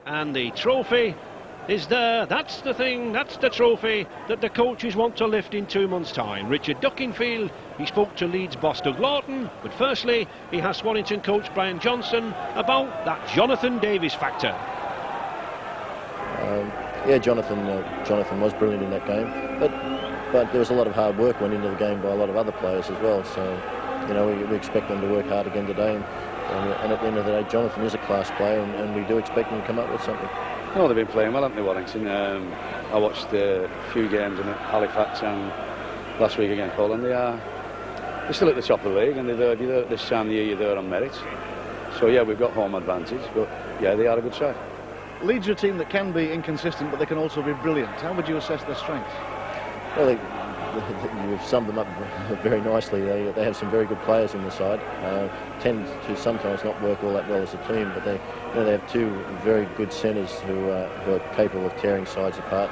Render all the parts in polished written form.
And the trophy is there. That's the thing, that's the trophy that the coaches want to lift in 2 months' time. Richard Duckingfield, he spoke to Leeds boss Doug Lawton, but firstly he asked Warrington coach Brian Johnson about that Jonathan Davies factor. Yeah, Jonathan was brilliant in that game, but there was a lot of hard work went into the game by a lot of other players as well, so you know, we expect them to work hard again today, and at the end of the day Jonathan is a class player, and we do expect him to come up with something. No, they've been playing well, haven't they, Warrington? I watched a few games in Halifax and last week against Holland. They're still at the top of the league, and they're there this time of the year, you're there on merit. So yeah, we've got home advantage, but yeah, they are a good side. Leeds are a team that can be inconsistent, but they can also be brilliant. How would you assess their strengths? Well, you've summed them up very nicely. They have some very good players in the side. Tend to sometimes not work all that well as a team, but they have two very good centres who are capable of tearing sides apart.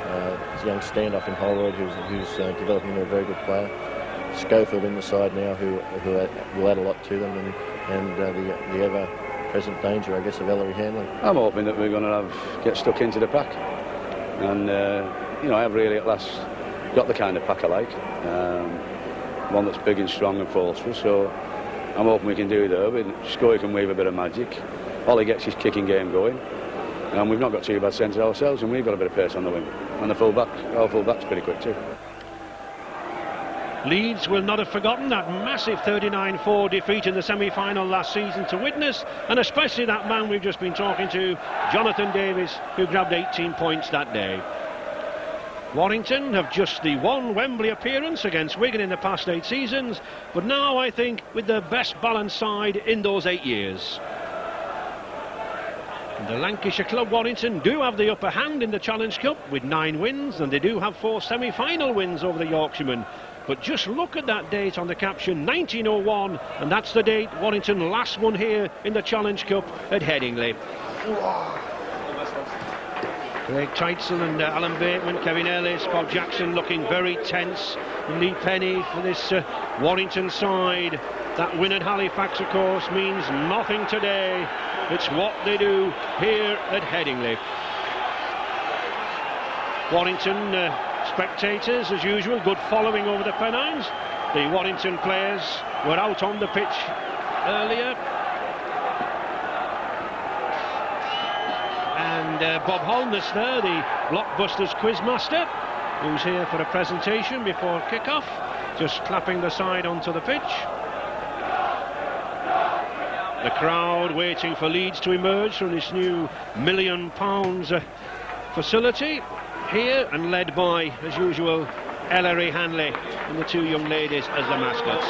There's a young stand-up in Holroyd who's developing into a very good player. Schofield in the side now who will add a lot to them, and the ever-present danger, I guess, of Ellery Hanley. I'm hoping that we're going to get stuck into the pack, and you know, I've really at last got the kind of pack I like, one that's big and strong and forceful, so I'm hoping we can do there. Scoey can weave a bit of magic. All he gets is kicking game going, and we've not got too bad centre ourselves, and we've got a bit of pace on the wing, and our full-back's pretty quick too. Leeds will not have forgotten that massive 39-4 defeat in the semi-final last season to Widnes, and especially that man we've just been talking to, Jonathan Davies, who grabbed 18 points that day. Warrington have just the one Wembley appearance against Wigan in the past 8 seasons, but now I think with the best balanced side in those 8 years. And the Lancashire club Warrington do have the upper hand in the Challenge Cup with 9 wins, and they do have 4 semi-final wins over the Yorkshiremen. But just look at that date on the caption, 1901, and that's the date Warrington last won here in the Challenge Cup at Headingley. Craig Teitzel and Alan Bateman, Kevin Ellis, Bob Jackson looking very tense. Lee Penny for this Warrington side. That win at Halifax, of course, means nothing today. It's what they do here at Headingley. Warrington spectators, as usual, good following over the Pennines. The Warrington players were out on the pitch earlier. And Bob Holness there, the Blockbusters quizmaster, who's here for a presentation before kick-off, just clapping the side onto the pitch. The crowd waiting for Leeds to emerge from this new £1 million facility here, and led by, as usual, Ellery Hanley and the 2 young ladies as the mascots.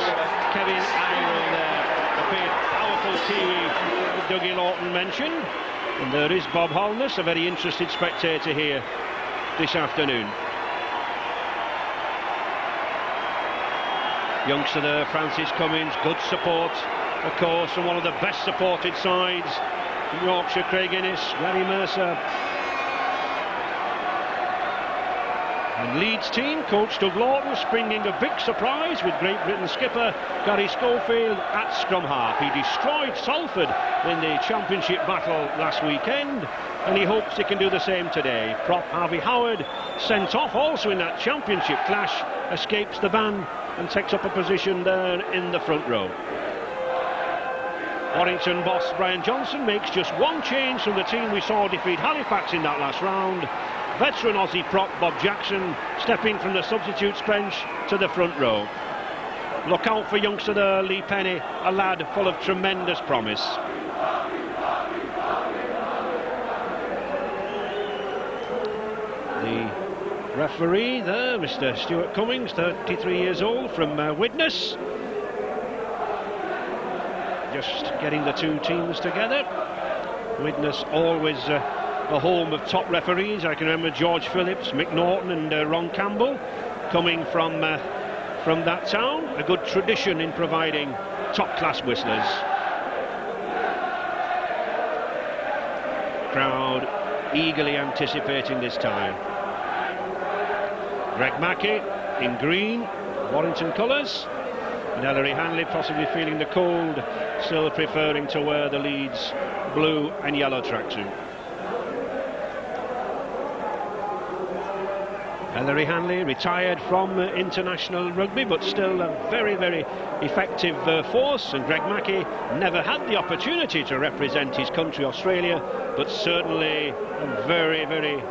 Kevin Irwell there, a big powerful Kiwi that Dougie Lawton mentioned. And there is Bob Holness, a very interested spectator here this afternoon. Youngster there, Francis Cummins, good support, of course, from one of the best supported sides in Yorkshire, Craig Innes, Larry Mercer. And Leeds team, coach Doug Lawton, springing a big surprise with Great Britain skipper Gary Schofield at scrum half. He destroyed Salford in the championship battle last weekend, and he hopes he can do the same today. Prop Harvey Howard, sent off also in that championship clash, escapes the ban and takes up a position there in the front row. Warrington boss Brian Johnson makes just one change from the team we saw defeat Halifax in that last round. Veteran Aussie prop Bob Jackson stepping from the substitutes bench to the front row. Look out for youngster there, Lee Penny, a lad full of tremendous promise. The referee there, Mr. Stuart Cummings, 33 years old, from Widnes. Just getting the 2 teams together. Widnes always a home of top referees. I can remember George Phillips, Mick Norton and Ron Campbell coming from that town. A good tradition in providing top-class whistlers. Crowd eagerly anticipating this time. Greg Mackey in green, Warrington colours, and Ellery Hanley possibly feeling the cold, still preferring to wear the Leeds blue and yellow tracksuit. Ellery Hanley retired from international rugby, but still a very, very effective force. And Greg Mackey never had the opportunity to represent his country, Australia, but certainly a very, very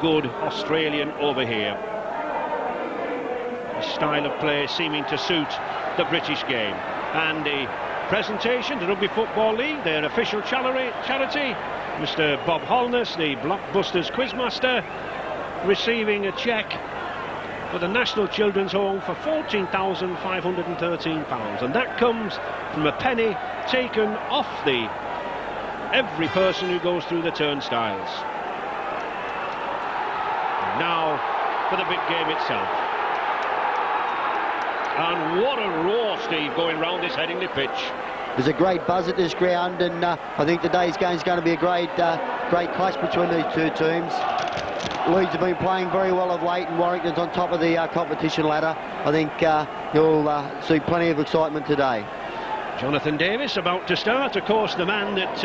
good Australian over here. His style of play seeming to suit the British game. And the presentation, the Rugby Football League, their official charity, Mr. Bob Holness, the Blockbusters quizmaster, receiving a cheque for the National Children's Home for £14,513, and that comes from a penny taken off every person who goes through the turnstiles. Now for the big game itself. And what a roar, Steve, going round this Headingley pitch. There's a great buzz at this ground, and I think today's game is going to be a great clash between these two teams. Leeds have been playing very well of late, and Warrington's on top of the competition ladder. I think you'll see plenty of excitement today. Jonathan Davis about to start, of course, the man that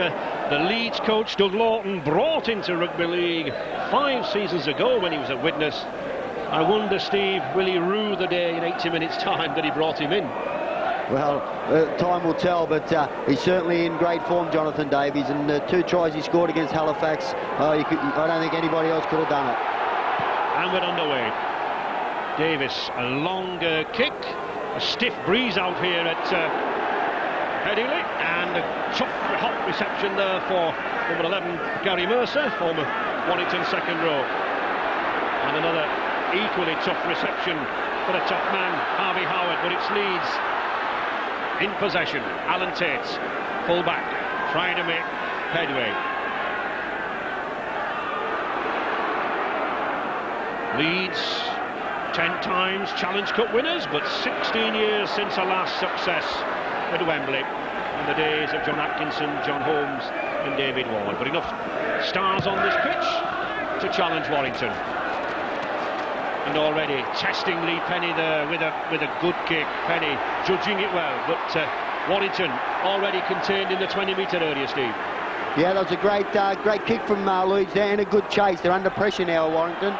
the Leeds coach Doug Lawton brought into Rugby League 5 seasons ago when he was a witness. I wonder, Steve, will he rue the day in 80 minutes' time that he brought him in? Well, time will tell, but he's certainly in great form, Jonathan Davies, and the 2 tries he scored against Halifax, I don't think anybody else could have done it. And we're underway. Davis, a long kick, a stiff breeze out here at Headingley, and a tough, hot reception there for number 11, Gary Mercer, former Warrington second row. And another equally tough reception for the top man, Harvey Howard, but it's Leeds in possession. Alan Tate, full back, trying to make headway. Leeds, 10 times Challenge Cup winners, but 16 years since our last success at Wembley, in the days of John Atkinson, John Holmes and David Ward. But enough stars on this pitch to challenge Warrington. And already testing Lee Penny there with a good kick. Penny judging it well, but Warrington already contained in the 20-metre area, Steve. Yeah, that was a great kick from Leeds there, and a good chase. They're under pressure now, Warrington.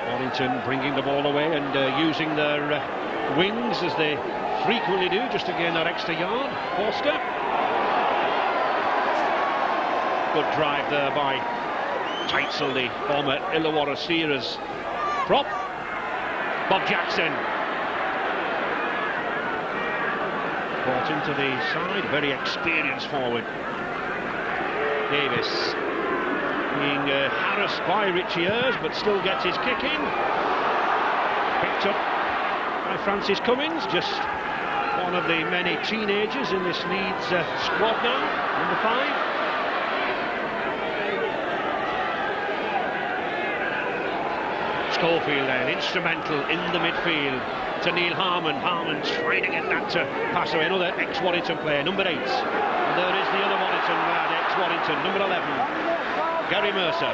Warrington bringing the ball away and using their wings, as they frequently do, just to gain that extra yard. Forster. Good drive there by Teitzel, the former Illawarra Sears prop. Bob Jackson brought into the side, very experienced forward. Davis being harassed by Richie Ayres, but still gets his kick in. Picked up by Francis Cummins, just one of the many teenagers in this Leeds squad now, number 5. Schofield then, instrumental in the midfield to Neil Harmon. Harmon trying to get that to pass away. Another ex-Warrington player, number 8. And there is the other Warrington lad, ex-Warrington, number 11, Gary Mercer.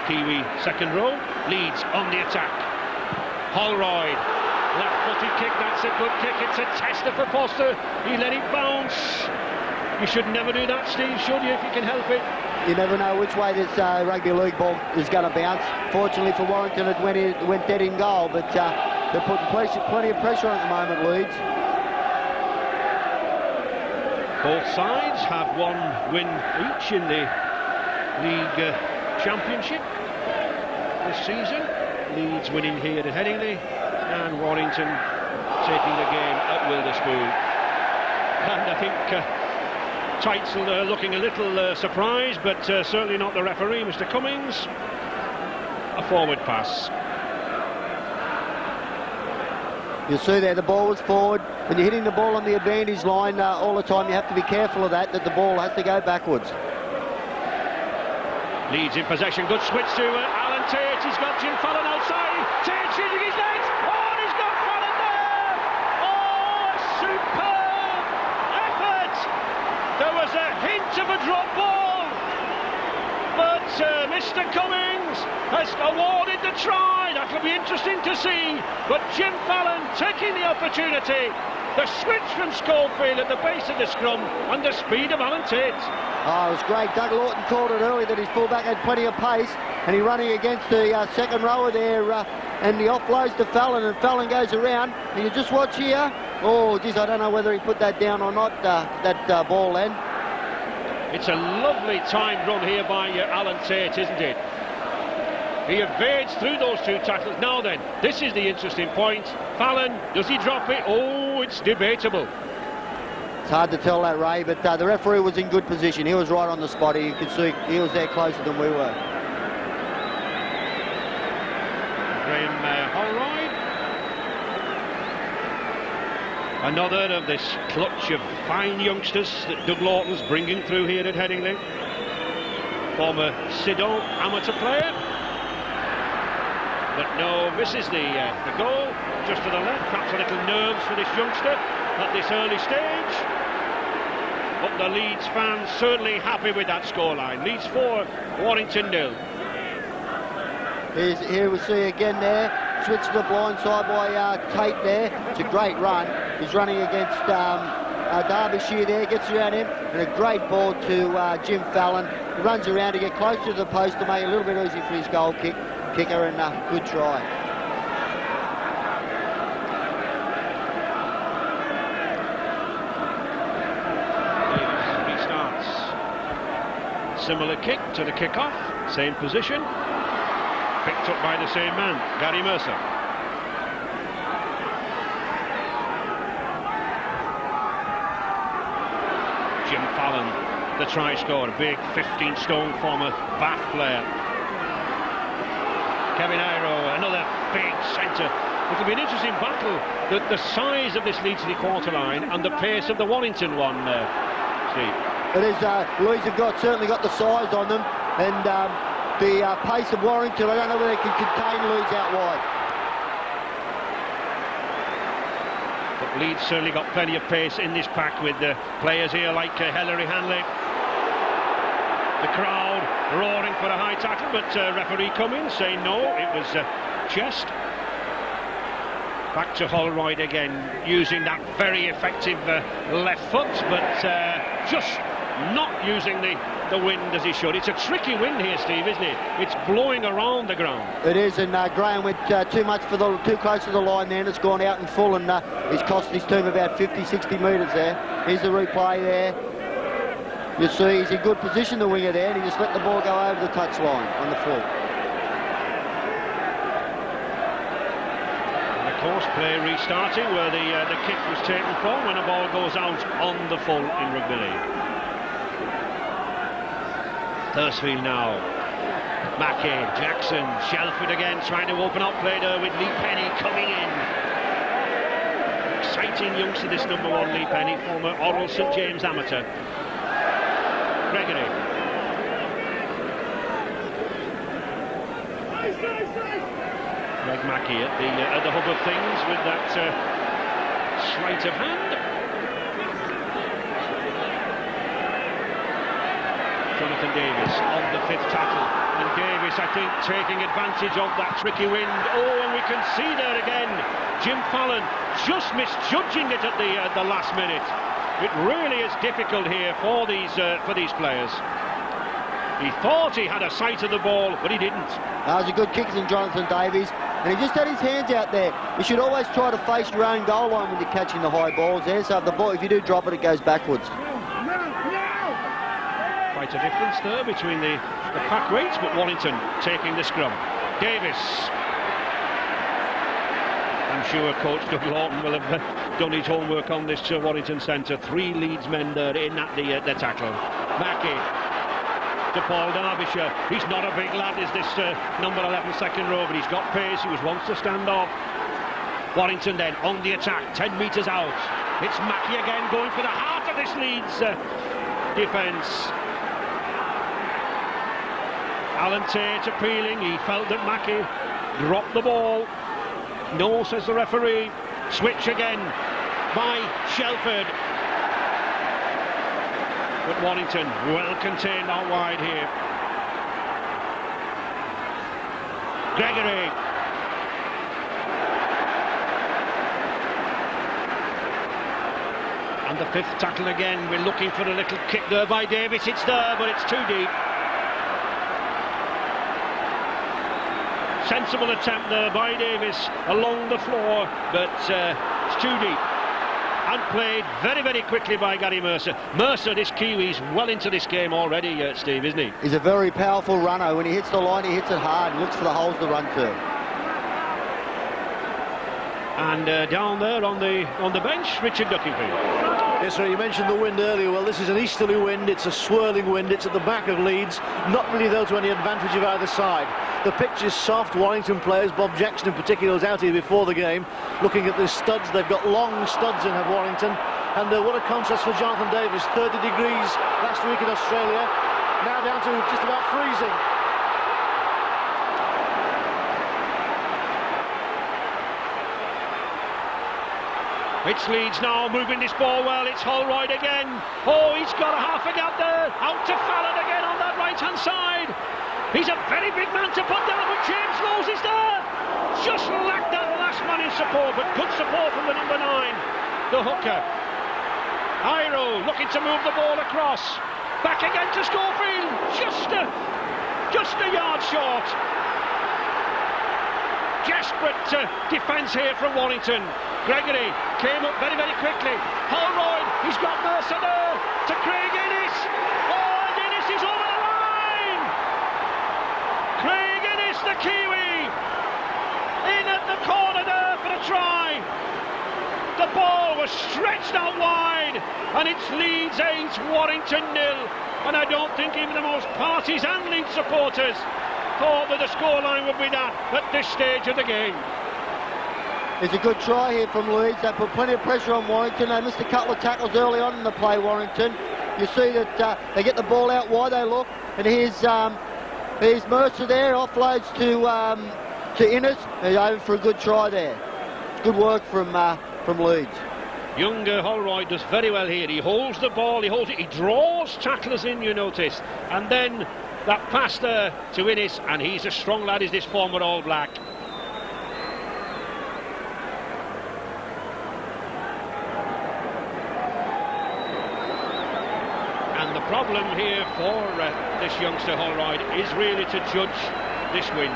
Kiwi second row, Leeds on the attack. Holroyd, left-footed kick, that's a good kick. It's a tester for Foster. He let it bounce. You should never do that, Steve, should you, if you can help it? You never know which way this rugby league ball is going to bounce. Fortunately for Warrington, it went dead in goal, but they're putting plenty of pressure on at the moment, Leeds. Both sides have 1 win each in the league championship this season. Leeds winning here at Headingley, and Warrington taking the game at Wilderspool. And I think Teitzel looking a little surprised, but certainly not the referee, Mr. Cummings. A forward pass. You'll see there the ball was forward. When you're hitting the ball on the advantage line all the time, you have to be careful of that the ball has to go backwards. Leeds in possession, good switch to Alan Tate. He's got Jim Fallon outside. Tate shooting his legs. Oh, and he's got Fallon there. Oh, superb effort. There was a hint of a drop ball, but Mr. Cummings has awarded the try. That will be interesting to see. But Jim Fallon taking the opportunity. The switch from Schofield at the base of the scrum and the speed of Alan Tate. Oh, it was great. Doug Lawton called it early that his fullback had plenty of pace, and he running against the second rower there, and he offloads to Fallon, and Fallon goes around. And you just watch here. Oh, geez, I don't know whether he put that down or not, that ball then. It's a lovely timed run here by Alan Tate, isn't it? He evades through those two tackles. Now then, this is the interesting point. Fallon, does he drop it? Oh, it's debatable. It's hard to tell that, Ray, but the referee was in good position. He was right on the spot. You could see he was there closer than we were. Graham Holroyd. Another of this clutch of fine youngsters that Doug Lawton's bringing through here at Headingley. Former Sidon amateur player. But no, misses the goal, just to the left. Perhaps a little nerves for this youngster at this early stage. But the Leeds fans certainly happy with that scoreline. Leeds 4, Warrington 0. Here we see again there, switch to the blind side by Tate there. It's a great run. He's running against Derbyshire there, gets around him, and a great ball to Jim Fallon. He runs around to get close to the post to make it a little bit easy for his goal kicker, and good try. Davis restarts. Similar kick to the kick-off, same position. Picked up by the same man, Gary Mercer. Jim Fallon, the try scorer, big 15-stone former Bath player. Kevin Iro, another big centre. It'll be an interesting battle. The size of this Leeds three-quarter line and the pace of the Warrington one, Steve. It is, Leeds have certainly got the size on them, and the pace of Warrington, I don't know whether they can contain Leeds out wide. But Leeds certainly got plenty of pace in this pack with players here like Hilary Hanley. The crowd roaring for a high tackle, but referee Cummings saying no, it was chest. Back to Holroyd again, using that very effective left foot, but just not using the wind as he should. It's a tricky wind here, Steve, isn't it? It's blowing around the ground. It is, and Graham went too close to the line there, and it's gone out in full, and he's cost his team about 50-60 metres there. Here's the replay there. You see he's in good position, the winger there, and he just let the ball go over the touchline on the full. And of course, play restarting where the kick was taken from when a ball goes out on the full in rugby league. Thursfield now. Mackey, Jackson, Shelford again trying to open up play there with Lee Penny coming in. Exciting youngster, this number 1 Lee Penny, former Oral St James amateur. Gregory. Greg Mackey at the hub of things with that sleight of hand. Jonathan Davis on the 5th tackle, and Davis, I think, taking advantage of that tricky wind. Oh, and we can see there again Jim Fallon just misjudging it at the last minute. It really is difficult here for these players. He thought he had a sight of the ball, but he didn't. That was a good kick from Jonathan Davies, and he just had his hands out there. You should always try to face your own goal line when you're catching the high balls there, so if you do drop it, it goes backwards. Quite a difference there between the pack weights, but Warrington taking the scrum. Davis. I'm sure Coach Doug Lawton will have done his homework on this Warrington centre. 3 Leeds men there in at the tackle. Mackey to Paul Derbyshire. He's not a big lad, is this number 11 second row, but he's got pace. He was once to stand off. Warrington then on the attack, 10 metres out. It's Mackey again going for the heart of this Leeds defence. Alan Tate appealing. He felt that Mackey dropped the ball. No, says the referee. Switch again by Shelford. But Warrington well contained out wide here. Gregory. And the fifth tackle again. We're looking for a little kick there by Davis. It's there, but it's too deep. Sensible attempt there by Davis along the floor, but it's too deep. And played very, very quickly by Gary Mercer. Mercer, this Kiwi's well into this game already, Steve, isn't he? He's a very powerful runner. When he hits the line, he hits it hard. Looks for the holes to run to. And down there on the bench, Richard Duckingfield. Yes, sir, you mentioned the wind earlier. Well, this is an easterly wind. It's a swirling wind. It's at the back of Leeds. Not really, though, to any advantage of either side. The pitch is soft. Warrington players, Bob Jackson in particular, was out here before the game looking at the studs. They've got long studs in Warrington. And what a contrast for Jonathan Davis. 30 degrees last week in Australia. Now down to just about freezing. It's Leeds now moving this ball well. It's Holroyd again. Oh, he's got a half a gap there. Out to Fallon again on that right-hand side. He's a very big man to put down, but James Rose is there. Just lacked that last man in support, but good support from the number 9, the hooker. Iro looking to move the ball across. Back again to Schofield. Just a yard short. Desperate defence here from Warrington. Gregory came up very, very quickly. Holroyd, he's got Mercer there to Craig Innes. Oh, and Innes is over the line. Craig Innes, the Kiwi, in at the corner there for a try. The ball was stretched out wide, and it's Leeds 8, Warrington 0. And I don't think even the most partisan Leeds supporters thought that the scoreline would be that at this stage of the game. It's a good try here from Leeds. They put plenty of pressure on Warrington. They missed a couple of tackles early on in the play, Warrington. You see that they get the ball out wide, they look, and here's Mercer there, offloads to Innes. He's over for a good try there. Good work from Leeds. Younger Holroyd does very well here. He holds the ball, he holds it, he draws tacklers in, you notice, and then that pass there to Innes, and he's a strong lad, is this former All Black. And the problem here for this youngster Holroyd is really to judge this win.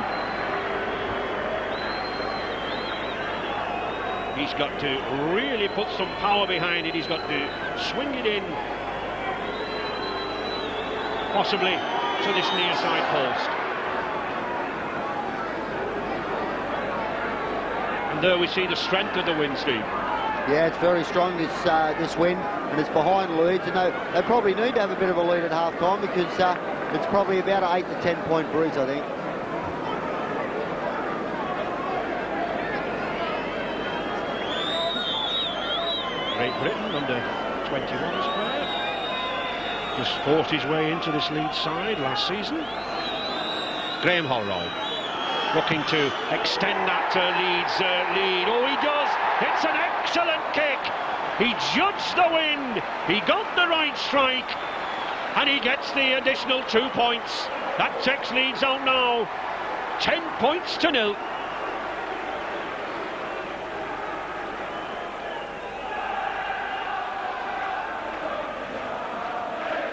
He's got to really put some power behind it. He's got to swing it in, possibly to this near side post. And there we see the strength of the win, Steve. Yeah, it's very strong, this win, and it's behind Leeds, and they probably need to have a bit of a lead at half-time because it's probably about an 8 to 10 point breeze, I think. Great Britain under 21's player. Just forced his way into this Leeds side last season. Graham Holroyd looking to extend that Leeds lead. Oh, he does. It's an excellent kick. He judged the wind. He got the right strike. And he gets the additional 2 points. That takes Leeds out now. 10 points to 0.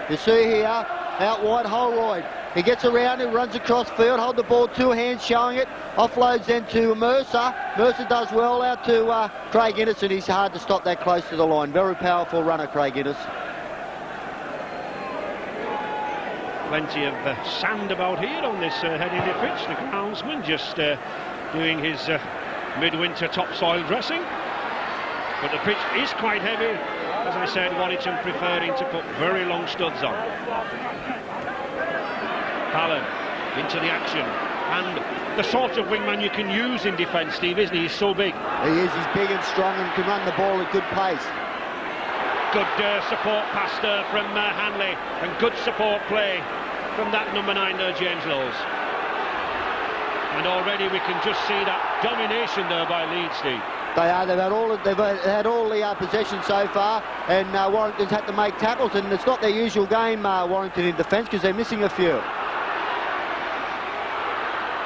You see here, out wide, Holroyd. He gets around, he runs across field, hold the ball, 2 hands showing it, offloads then to Mercer. Mercer does well out to Craig Innes, and he's hard to stop that close to the line. Very powerful runner, Craig Innes. Plenty of sand about here on this head of the pitch. The groundsman just doing his midwinter topsoil dressing. But the pitch is quite heavy. As I said, Warrington preferring to put very long studs on. Fallon into the action, and the sort of wingman you can use in defence, Steve, isn't he? He's so big. He is, he's big and strong and can run the ball at good pace. Good support pass there from Hanley, and good support play from that number 9 there, James Lowes. And already we can just see that domination there by Leeds, Steve. They are. They've had all the possession so far, and Warrington's had to make tackles, and it's not their usual game, Warrington in defence, because they're missing a few.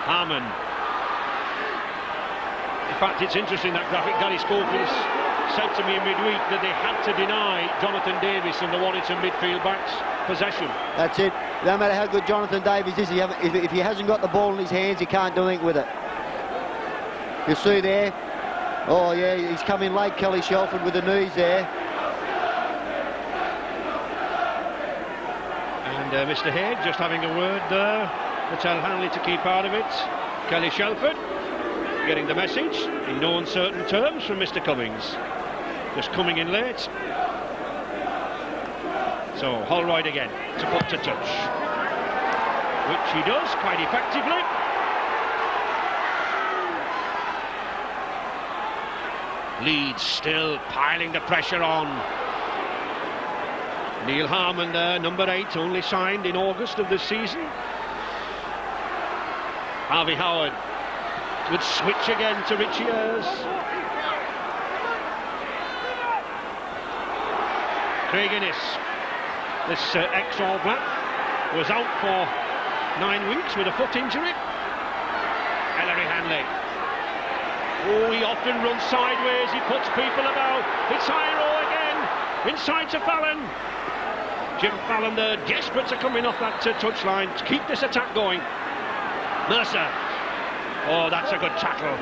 Harmon fact, it's interesting, that graphic. Gary Schofield said to me in midweek that they had to deny Jonathan Davis and the Warrington midfield backs possession. That's it. No matter how good Jonathan Davis is, if he hasn't got the ball in his hands, he can't do anything with it. You see there. Oh, yeah, he's coming late, Kelly Shelford, with the knees there. And Mr. Haig just having a word there to tell Hanley to keep out of it. Kelly Shelford getting the message in no uncertain terms from Mr. Cummings. Just coming in late. So Holroyd again to put to touch, which he does quite effectively. Leeds still piling the pressure on. Neil Harmon there, number 8, only signed in August of this season. Harvey Howard would switch again to Richie Ayres. Craig Innes, this ex-All Black, was out for 9 weeks with a foot injury. Ellery Hanley. Oh, he often runs sideways, he puts people about. It's Iro again, inside to Fallon. Jim Fallon there, desperate to come in off that touchline to keep this attack going. Mercer. Oh, that's a good tackle.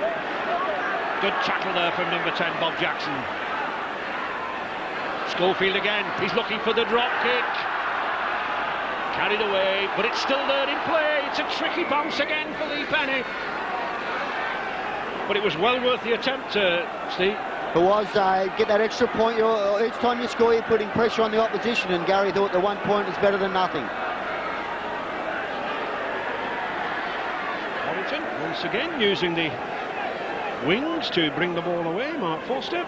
Good tackle there from number 10, Bob Jackson. Schofield again, he's looking for the drop kick. Carried away, but it's still there in play. It's a tricky bounce again for Lee Penny. But it was well worth the attempt, Steve. It was. Get that extra point. Each time you score, you're putting pressure on the opposition, and Gary thought the 1 point is better than nothing. Warrington, once again, using the wings to bring the ball away, Mark Foster.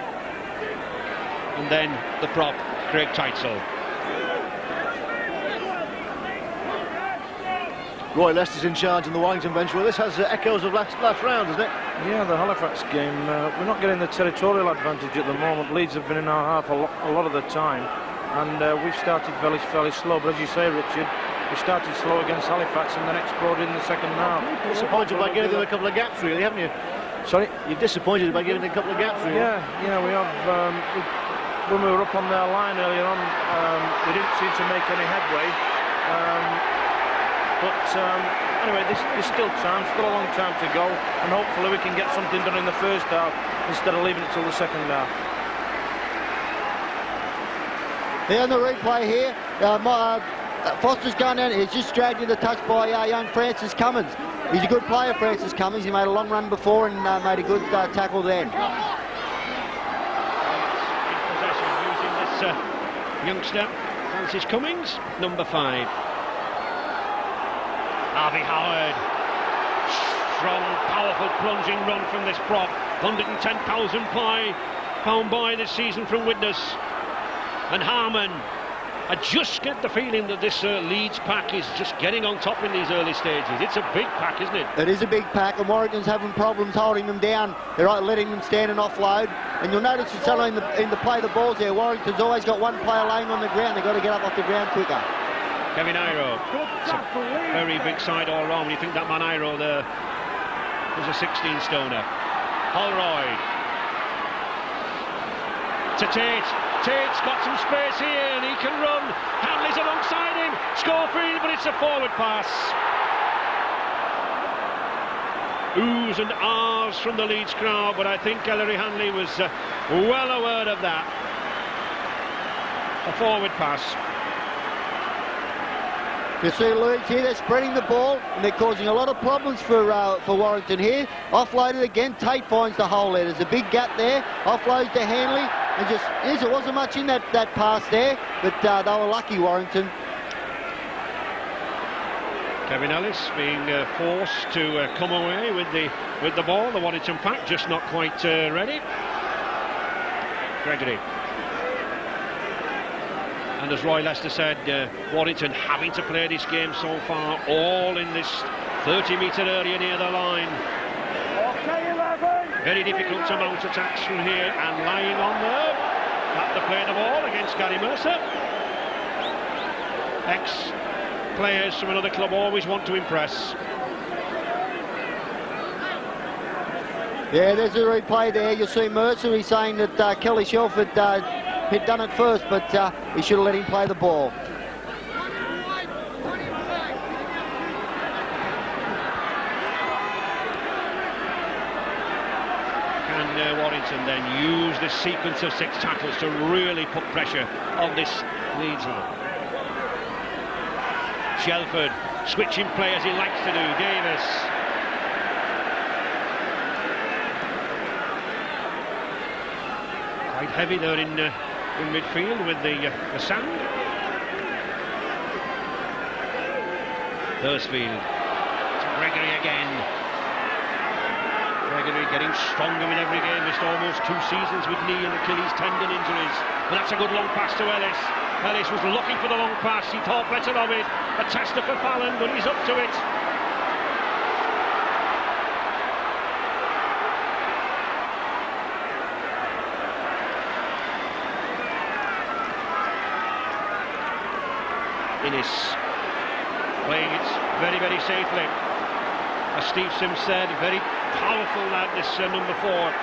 And then the prop, Craig Teitzel. Roy Lester's in charge in the Warrington bench. Well, this has echoes of last round, isn't it? Yeah, the Halifax game, we're not getting the territorial advantage at the moment. Leeds have been in our half a lot of the time, and we've started fairly slow. But as you say, Richard, we started slow against Halifax and then exploded in the second half. Disappointed by giving them a couple of gaps, really, haven't you? Sorry? You're disappointed by giving them a couple of gaps, really. Yeah, we have. When we were up on their line earlier on, we didn't seem to make any headway. Anyway, there's still time, still a long time to go, and hopefully we can get something done in the first half instead of leaving it till the second half. Here on the replay here, Foster's gone down. He's just dragged in the touch by young Francis Cummins. He's a good player, Francis Cummins. He made a long run before and made a good tackle then. In possession, using this youngster, Francis Cummins, number 5. Harvey Howard. Strong, powerful plunging run from this prop. £110,000 buy this season from Widnes. And Harmon. I just get the feeling that this Leeds pack is just getting on top in these early stages. It's a big pack, isn't it? It is a big pack, and Warrington's having problems holding them down. They're letting them stand and offload. And you'll notice it's in the play the balls there. Warrington's always got one player laying on the ground. They've got to get up off the ground quicker. Kevin Iro. It's a very big side all round. You think that man Iro there was a 16-stoner. Holroyd. To Tate. Tate's got some space here and he can run. Hanley's alongside him. Schofield, but it's a forward pass. Oohs and ahs from the Leeds crowd, but I think Ellery Hanley was well aware of that. A forward pass. You see Leeds here, they're spreading the ball and they're causing a lot of problems for Warrington here. Offloaded again, Tate finds the hole there. There's a big gap there, offloads to Hanley. And there wasn't much in that pass there, but they were lucky, Warrington. Kevin Ellis being forced to come away with the ball. The Warrington pack just not quite ready. Gregory. And as Roy Lester said, Warrington having to play this game so far, all in this 30-metre area near the line. Very difficult to mount attacks from here, and lying on there. Have to play the ball against Gary Mercer. Ex-players from another club always want to impress. Yeah, there's a replay there. You'll see Mercer. He's saying that Kelly Shelford had done it first, but he should have let him play the ball. Can Warrington then use this sequence of 6 tackles to really put pressure on this Leeds line? Shelford switching play as he likes to do. Davis. Quite heavy there in midfield with the sand. Thursfield to Gregory again. Gregory getting stronger with every game. Missed almost 2 seasons with knee and Achilles tendon injuries. But that's a good long pass to Ellis. Ellis was looking for the long pass. He thought better of it. A tester for Fallon, but he's up to it. Innes playing it very, very safely. As Steve Sims said, very powerful lad, this number 4.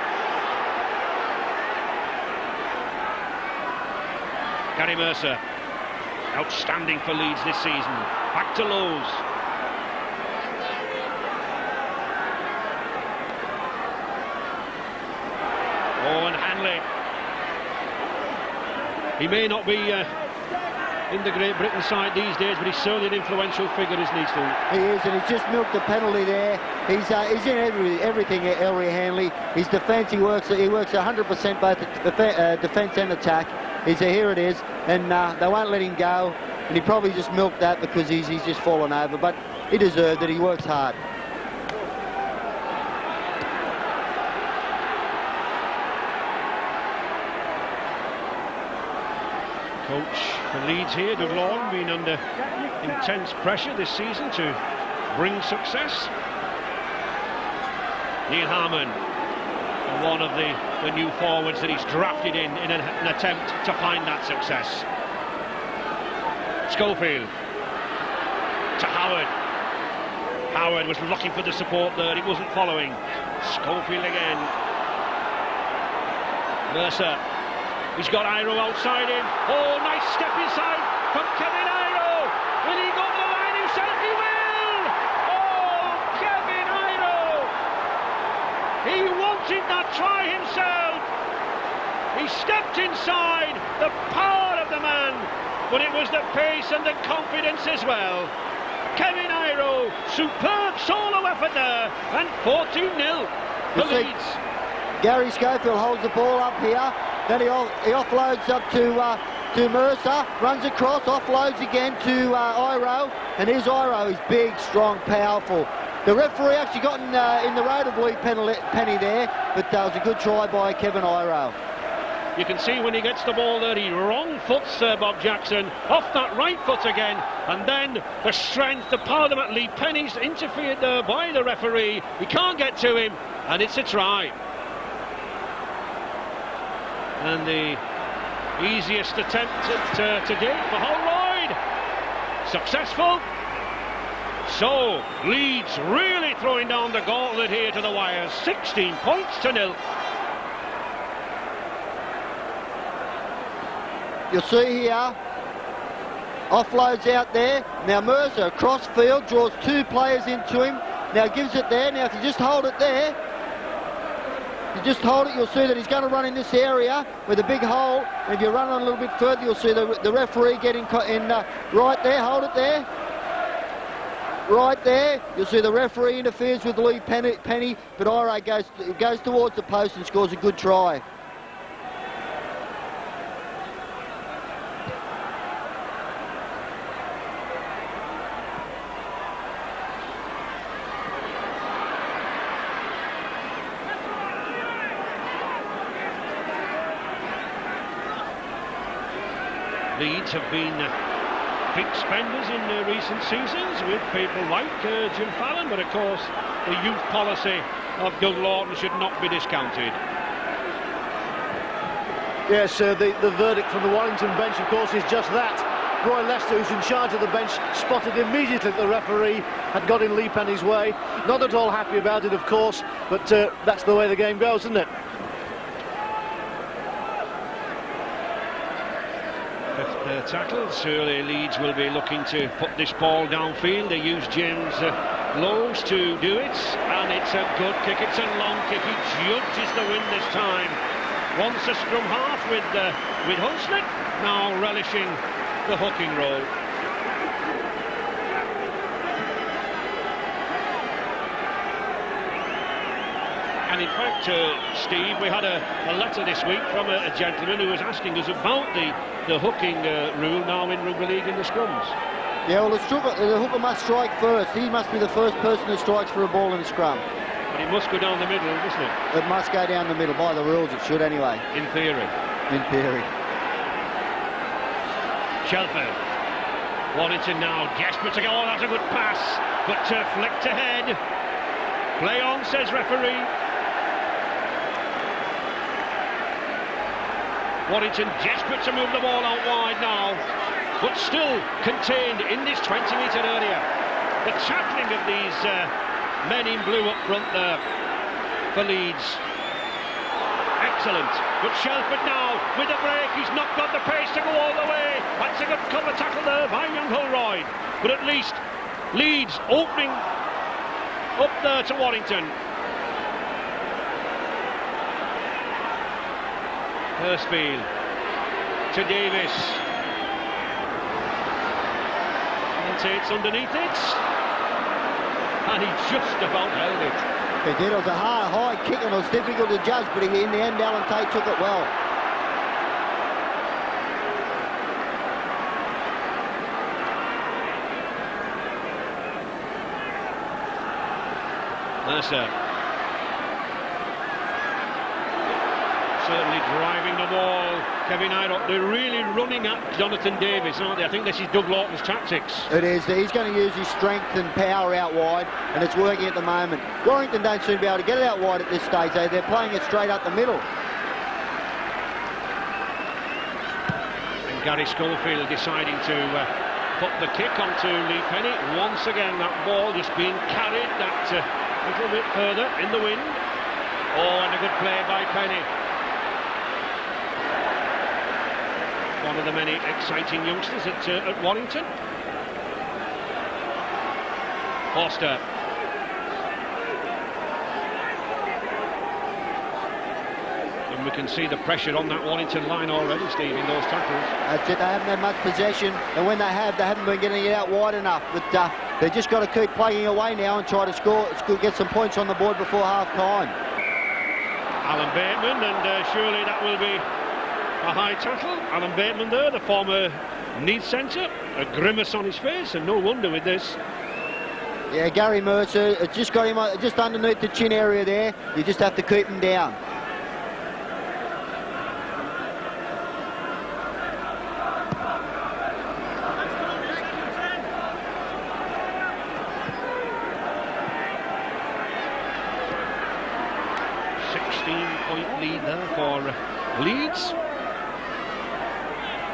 Gary Mercer, outstanding for Leeds this season. Back to Lowe's. Owen Hanley. He may not be in the Great Britain side these days, but he's certainly an influential figure, isn't he, Steve? He is, and he's just milked the penalty there. He's in everything, Ellery Hanley. His defence, he works 100% both defence and attack. Here it is, and they won't let him go, and he probably just milked that because he's just fallen over, but he deserved it. He works hard. Coach for Leeds here, Doug Lawton, been under intense pressure this season to bring success. Neil Harmon, one of the new forwards that he's drafted in an attempt to find that success. Schofield to Howard. Howard was looking for the support there, it wasn't following. Schofield again. Mercer. He's got Iro outside him. Oh, nice step inside from Kevin Iro. Will he go to the line himself? He will! Oh, Kevin Iro! He wanted that try himself. He stepped inside, the power of the man, but it was the pace and the confidence as well. Kevin Iro, superb solo effort there, and 14-0 for Leeds. Gary Schofield holds the ball up here. Then he offloads up to Mercer, runs across, offloads again to Iro, and here's Iro. He's big, strong, powerful. The referee actually got in the road of Lee Penny there, but that was a good try by Kevin Iro. You can see when he gets the ball there, he wrong foots Bob Jackson, off that right foot again, and then the strength, the power of Lee Penny's interfered there by the referee. He can't get to him, and it's a try. And the easiest attempt to date for Holroyd. Successful. So, Leeds really throwing down the gauntlet here to the wires. 16 points to 0. You'll see here, offloads out there. Now Mercer across field, draws 2 players into him. Now gives it there. Now if you just hold it there, you'll see that he's going to run in this area with a big hole. And if you run on a little bit further, you'll see the referee getting in right there. Hold it there. Right there. You'll see the referee interferes with Lee Penny, but Iro goes towards the post and scores a good try. Leeds have been big spenders in recent seasons with people like Jim Fallon, but of course the youth policy of Doug Lawton should not be discounted. Yes, the verdict from the Warrington bench, of course, is just that. Roy Lester, who's in charge of the bench, spotted immediately that the referee had got in Lee Penny's way. Not at all happy about it, of course, but that's the way the game goes, isn't it? Fifth tackle. Surely Leeds will be looking to put this ball downfield. They use James Lowe's to do it, and it's a good kick. It's a long kick. He judges the win this time. Once a scrum half with Hunslet, now relishing the hooking role. And in fact, Steve, we had a letter this week from a gentleman who was asking us about the hooking rule now in rugby league in the scrums. Yeah, well, the hooker must strike first. He must be the first person who strikes for a ball in a scrum. But it must go down the middle, doesn't it? It must go down the middle. By the rules, it should anyway. In theory. In theory. Shelford. Warrington now desperate to go. Oh, that's a good pass. But flicked ahead. Play on, says referee. Warrington desperate to move the ball out wide now, but still contained in this 20-metre area. The tackling of these men in blue up front there for Leeds. Excellent. But Shelford now with the break. He's not got the pace to go all the way. That's a good cover tackle there by young Holroyd. But at least Leeds opening up there to Warrington. Hurstfield to Davis. And Tate's underneath it. And he just about held it. He did. It was a high kick and it was difficult to judge, but in the end, Alan Tate took it well. Mercer. Certainly driving the ball. Kevin Irott, they're really running at Jonathan Davis, aren't they? I think this is Doug Lawton's tactics. It is. He's going to use his strength and power out wide, and it's working at the moment. Warrington don't seem to be able to get it out wide at this stage, though. They're playing it straight up the middle. And Gary Schofield deciding to put the kick onto Lee Penny. Once again, that ball just being carried that little bit further in the wind. Oh, and a good play by Penny. One of the many exciting youngsters at Warrington. Forster. And we can see the pressure on that Warrington line already, Steve, in those tackles. That's it. They haven't had much possession, and when they haven't been getting it out wide enough. But they've just got to keep plugging away now and try to get some points on the board before half-time. Alan Bateman, and surely that will be a high tackle. Alan Bateman there, the former Leeds centre, a grimace on his face, and no wonder with this. Yeah, Gary Mercer, it's just got him just underneath the chin area there. You just have to keep him down. Lead there for Leeds.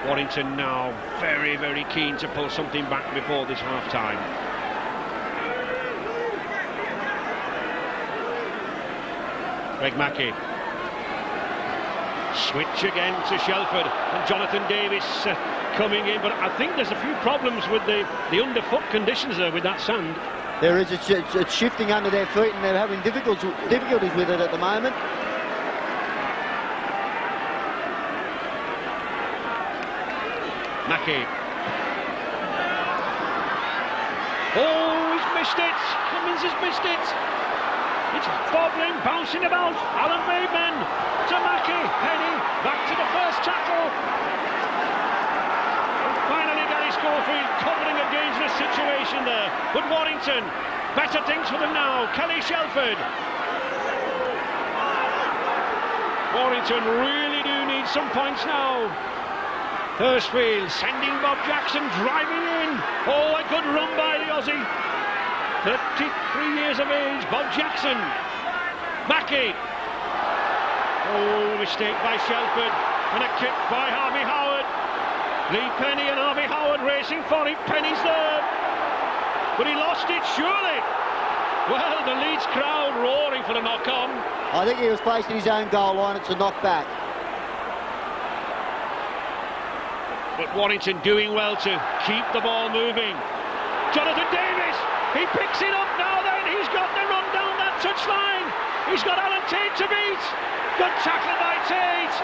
Warrington now very, very keen to pull something back before this half-time. Greg Mackey. Switch again to Shelford, and Jonathan Davis coming in, but I think there's a few problems with the underfoot conditions there with that sand. There is. It's shifting under their feet, and they're having difficulties with it at the moment. Mackey. Oh, he's missed it. Cummins has missed it. It's bobbling, bouncing about. Alan Bateman to Mackey. Penny back to the first tackle. And finally, Gary Schofield covering a dangerous situation there. But Warrington, better things for them now. Kelly Shelford. Warrington really do need some points now. Hurstfield sending Bob Jackson driving in. Oh, a good run by the Aussie. 33 years of age, Bob Jackson. Mackey. Oh, mistake by Shelford. And a kick by Harvey Howard. Lee Penny and Harvey Howard racing for it. Penny's there, but he lost it, surely. Well, the Leeds crowd roaring for the knock-on. I think he was facing his own goal line. It's a knockback. But Warrington doing well to keep the ball moving. Jonathan Davis, he picks it up now then. He's got the run down that touchline. He's got Alan Tate to beat. Good tackle by Tate.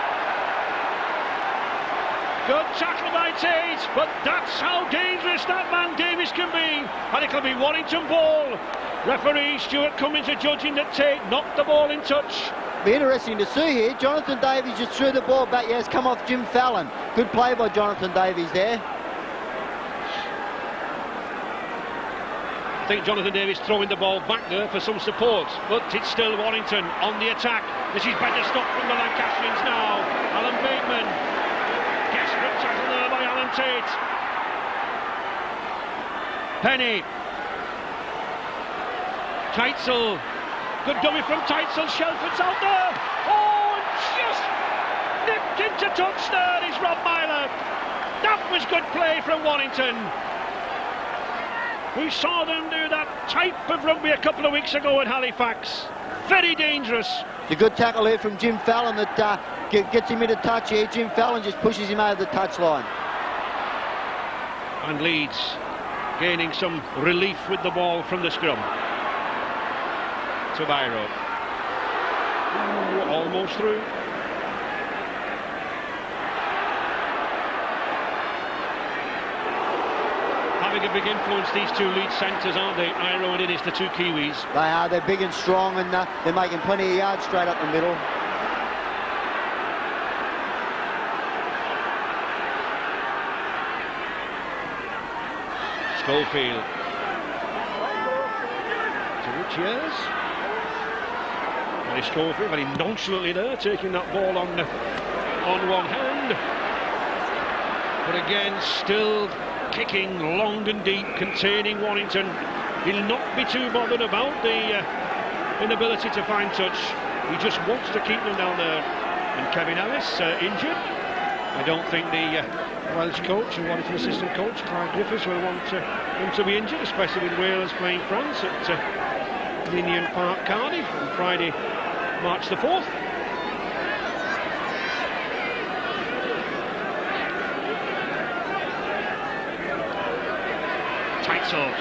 Good tackle by Tate, but that's how dangerous that man Davis can be. And it'll be Warrington ball. Referee Stewart coming to judging that Tate knocked the ball in touch. Be interesting to see here. Jonathan Davies just threw the ball back. Yes, come off Jim Fallon. Good play by Jonathan Davies there. I think Jonathan Davies throwing the ball back there for some support, but it's still Warrington on the attack. This is better stop from the Lancastrians now. Alan Bateman. Desperate tackle there by Alan Tate. Penny. Teitzel. Good dummy from Teitzel. Shelford's out there. Oh, just nipped into touch there is Rob Myler. That was good play from Warrington. We saw them do that type of rugby a couple of weeks ago at Halifax. Very dangerous. It's a good tackle here from Jim Fallon that gets him into touch here. Jim Fallon just pushes him over the touchline. And Leeds gaining some relief with the ball from the scrum. To Byro. Ooh, almost through. Having a big influence, these two lead centres, aren't they? Iro and Innes, the two Kiwis. They are. They're big and strong, and they're making plenty of yards straight up the middle. Schofield. To Richards. And Schofield very nonchalantly there, taking that ball on one hand. But again, still kicking long and deep, containing Warrington. He'll not be too bothered about the inability to find touch. He just wants to keep them down there. And Kevin Ellis injured. I don't think the Welsh coach and Warrington assistant coach Clive Griffiths will want him to be injured, especially with Wales playing France at Ninian Park, Cardiff on Friday, March the 4th. Teitzel.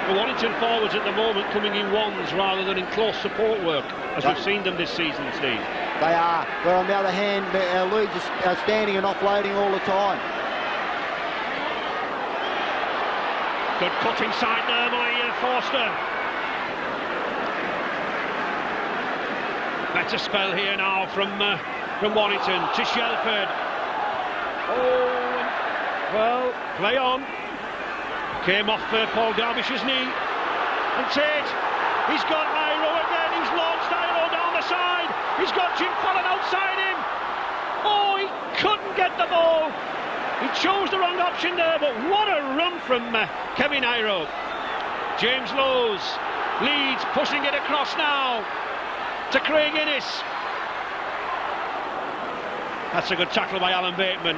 The Warrington forwards at the moment coming in ones rather than in close support work, as we've seen them this season, Steve. They are. Where on the other hand, Leeds are standing and offloading all the time. Good cut inside there by Forster. Better spell here now from Warrington to Shelford. Oh, well, play on. Came off Paul Darvish's knee. And Tate, he's got Iro again. He's launched Iro down the side. He's got Jim Fallon outside him. Oh, he couldn't get the ball. He chose the wrong option there, but what a run from Kevin Iro. James Lowes, Leeds pushing it across now to Craig Innes. That's a good tackle by Alan Bateman.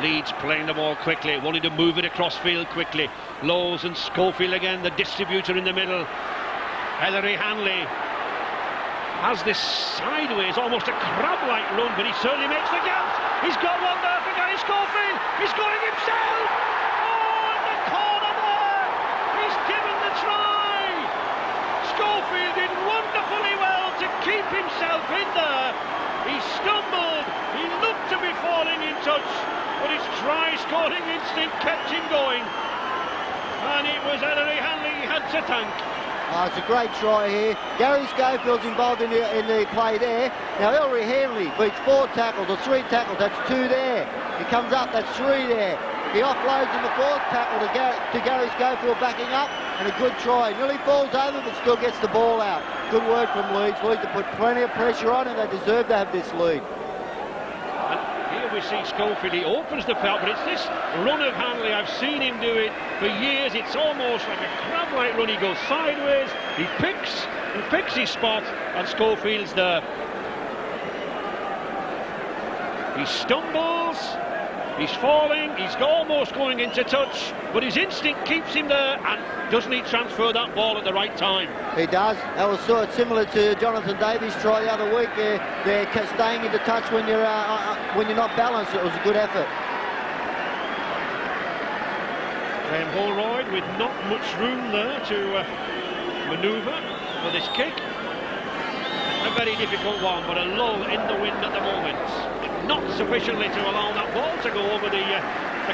Leeds playing the ball quickly, wanting to move it across field quickly. Lowes and Schofield again, the distributor in the middle. Ellery Hanley has this sideways, almost a crab-like run, but he certainly makes the gaps. He's got one there for Gary Schofield. He's going himself. Oh, in the corner there. He's given the try. Schofield did wonderfully well to keep himself in there. He stumbled. He looked to be falling in touch, but his try-scoring instinct kept him going. And it was Ellery Hanley he had to thank. Oh, it's a great try here. Gary Schofield's involved in the play there. Now, Ellery Hanley beats 4 tackles or 3 tackles. That's 2 there. He comes up, that's 3 there. He offloads in the 4th tackle to Gary Schofield backing up, and a good try. Nearly falls over, but still gets the ball out. Good work from Leeds. Leeds to put plenty of pressure on, and they deserve to have this lead. We see Schofield, he opens the belt, but it's this run of Hanley. I've seen him do it for years. It's almost like a crab-like run. He goes sideways, he picks his spot, and Schofield's there. He stumbles, he's falling, he's almost going into touch, but his instinct keeps him there, and doesn't he transfer that ball at the right time? He does. That was sort of similar to Jonathan Davies' try the other week. They're staying into touch when you're not balanced. It was a good effort. Graham Holroyd with not much room there to manoeuvre for this kick. A very difficult one, but a lull in the wind at the moment. Not sufficiently to allow that ball to go over the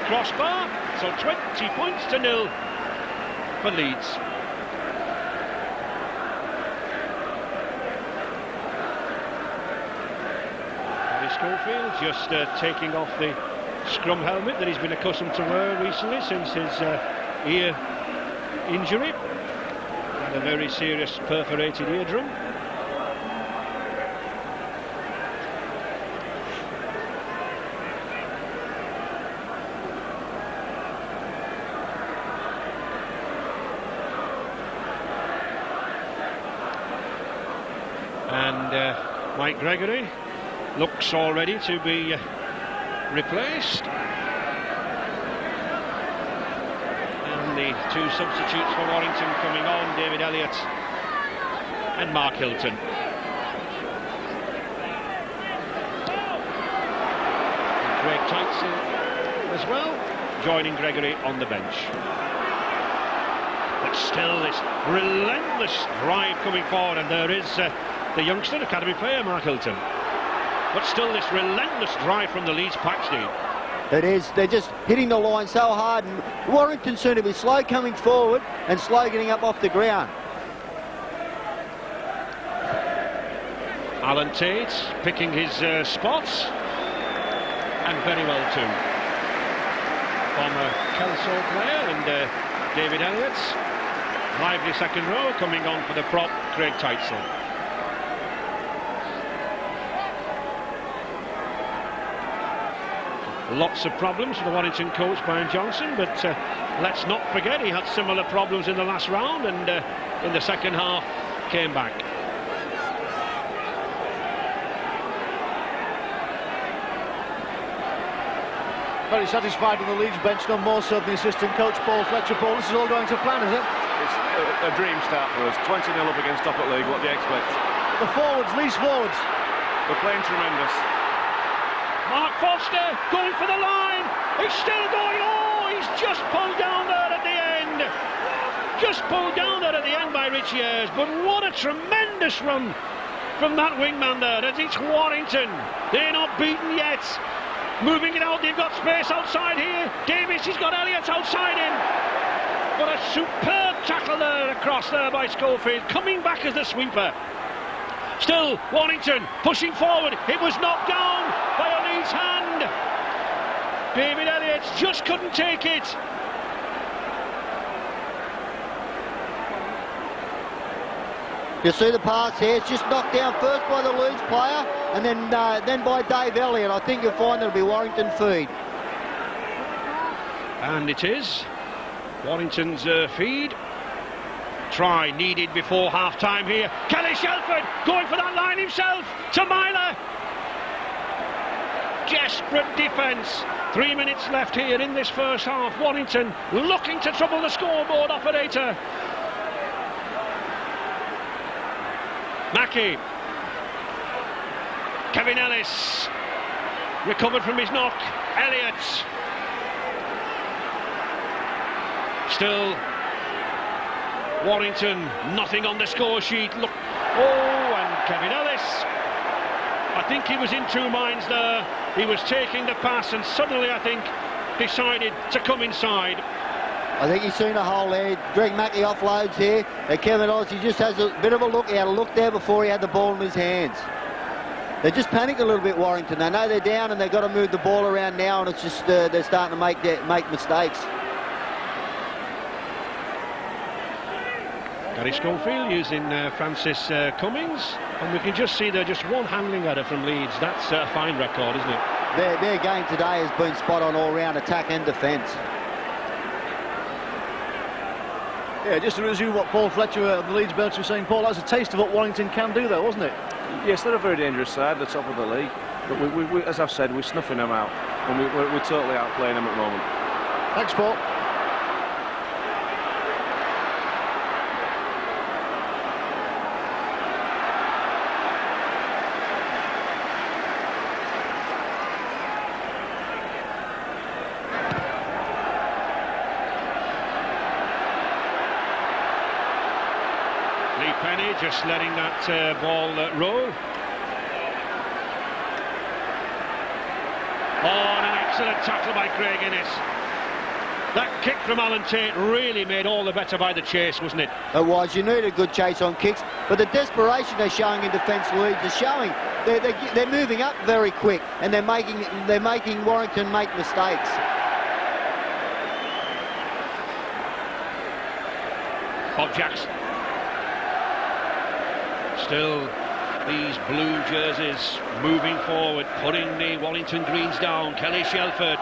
crossbar. So 20 points to 0 for Leeds. Gary Schofield just taking off the scrum helmet that he's been accustomed to wear recently since his ear injury. Had a very serious perforated eardrum. And Mike Gregory looks already to be replaced. And the two substitutes for Warrington coming on, David Elliott and Mark Hilton. And Craig Tyson as well, joining Gregory on the bench. But still this relentless drive coming forward, and there is the youngster academy player Mark Hilton. But still this relentless drive from the Leeds pack, Steve. It is. They're just hitting the line so hard, and Warrington seem to be slow coming forward and slow getting up off the ground. Alan Tate picking his spots, and very well too. Former Kelso player and David Elliott. Lively second row coming on for the prop, Craig Tyson. Lots of problems for the Warrington coach, Brian Johnson, but let's not forget he had similar problems in the last round, and in the second half came back. Very satisfied with the Leeds bench, no more so than the assistant coach Paul Fletcher. Paul, this is all going to plan, is it? It's a dream start for us. 20-0 up against top at league. What do you expect? The forwards, Leeds forwards. We're playing tremendous. Mark Foster going for the line. He's still going. Oh, he's just pulled down there at the end. Just pulled down there at the end by Richie Ayres. But what a tremendous run from that wingman there. As it's Warrington. They're not beaten yet. Moving it out. They've got space outside here. Davis, he's got Elliott outside him. But a superb tackle there across there by Schofield. Coming back as the sweeper. Still, Warrington pushing forward. It was knocked down by a Leeds hand. David Elliott just couldn't take it. You see the pass here, it's just knocked down first by the Leeds player and then by Dave Elliott. I think you'll find it'll be Warrington feed. And it is Warrington's feed. Try needed before half-time here. Kelly Shelford going for that line himself to Myler. Desperate defence. 3 minutes left here in this first half. Warrington looking to trouble the scoreboard operator. Mackie. Kevin Ellis recovered from his knock. Elliott. Still Warrington, nothing on the score sheet. Look, and Kevin Ellis. I think he was in two minds there. He was taking the pass and suddenly, I think, decided to come inside. I think he's seen a hole there. Greg Mackie offloads here. And Kevin Ellis, he just has a bit of a look. He had a look there before he had the ball in his hands. They just panicked a little bit, Warrington. They know they're down and they've got to move the ball around now, and it's just they're starting to make mistakes. Gary Schofield using Francis Cummings, and we can just see there just one handling error from Leeds. That's a fine record, isn't it? Their game today has been spot on all round attack and defence. Yeah, just to resume what Paul Fletcher of the Leeds bench was saying, Paul, that was a taste of what Warrington can do there, wasn't it? Yes, they're a very dangerous side, the top of the league. But we, as I've said, we're snuffing them out, and we're totally outplaying them at the moment. Thanks, Paul. Penny just letting that ball roll. Oh, and an excellent tackle by Craig Innes. That kick from Alan Tate really made all the better by the chase, wasn't it? It was. You need a good chase on kicks, but the desperation they're showing in defence, Leeds, is showing. They're moving up very quick, and they're making Warrington make mistakes. Bob Jackson. Still, these blue jerseys moving forward, putting the Warrington Greens down. Kelly Shelford,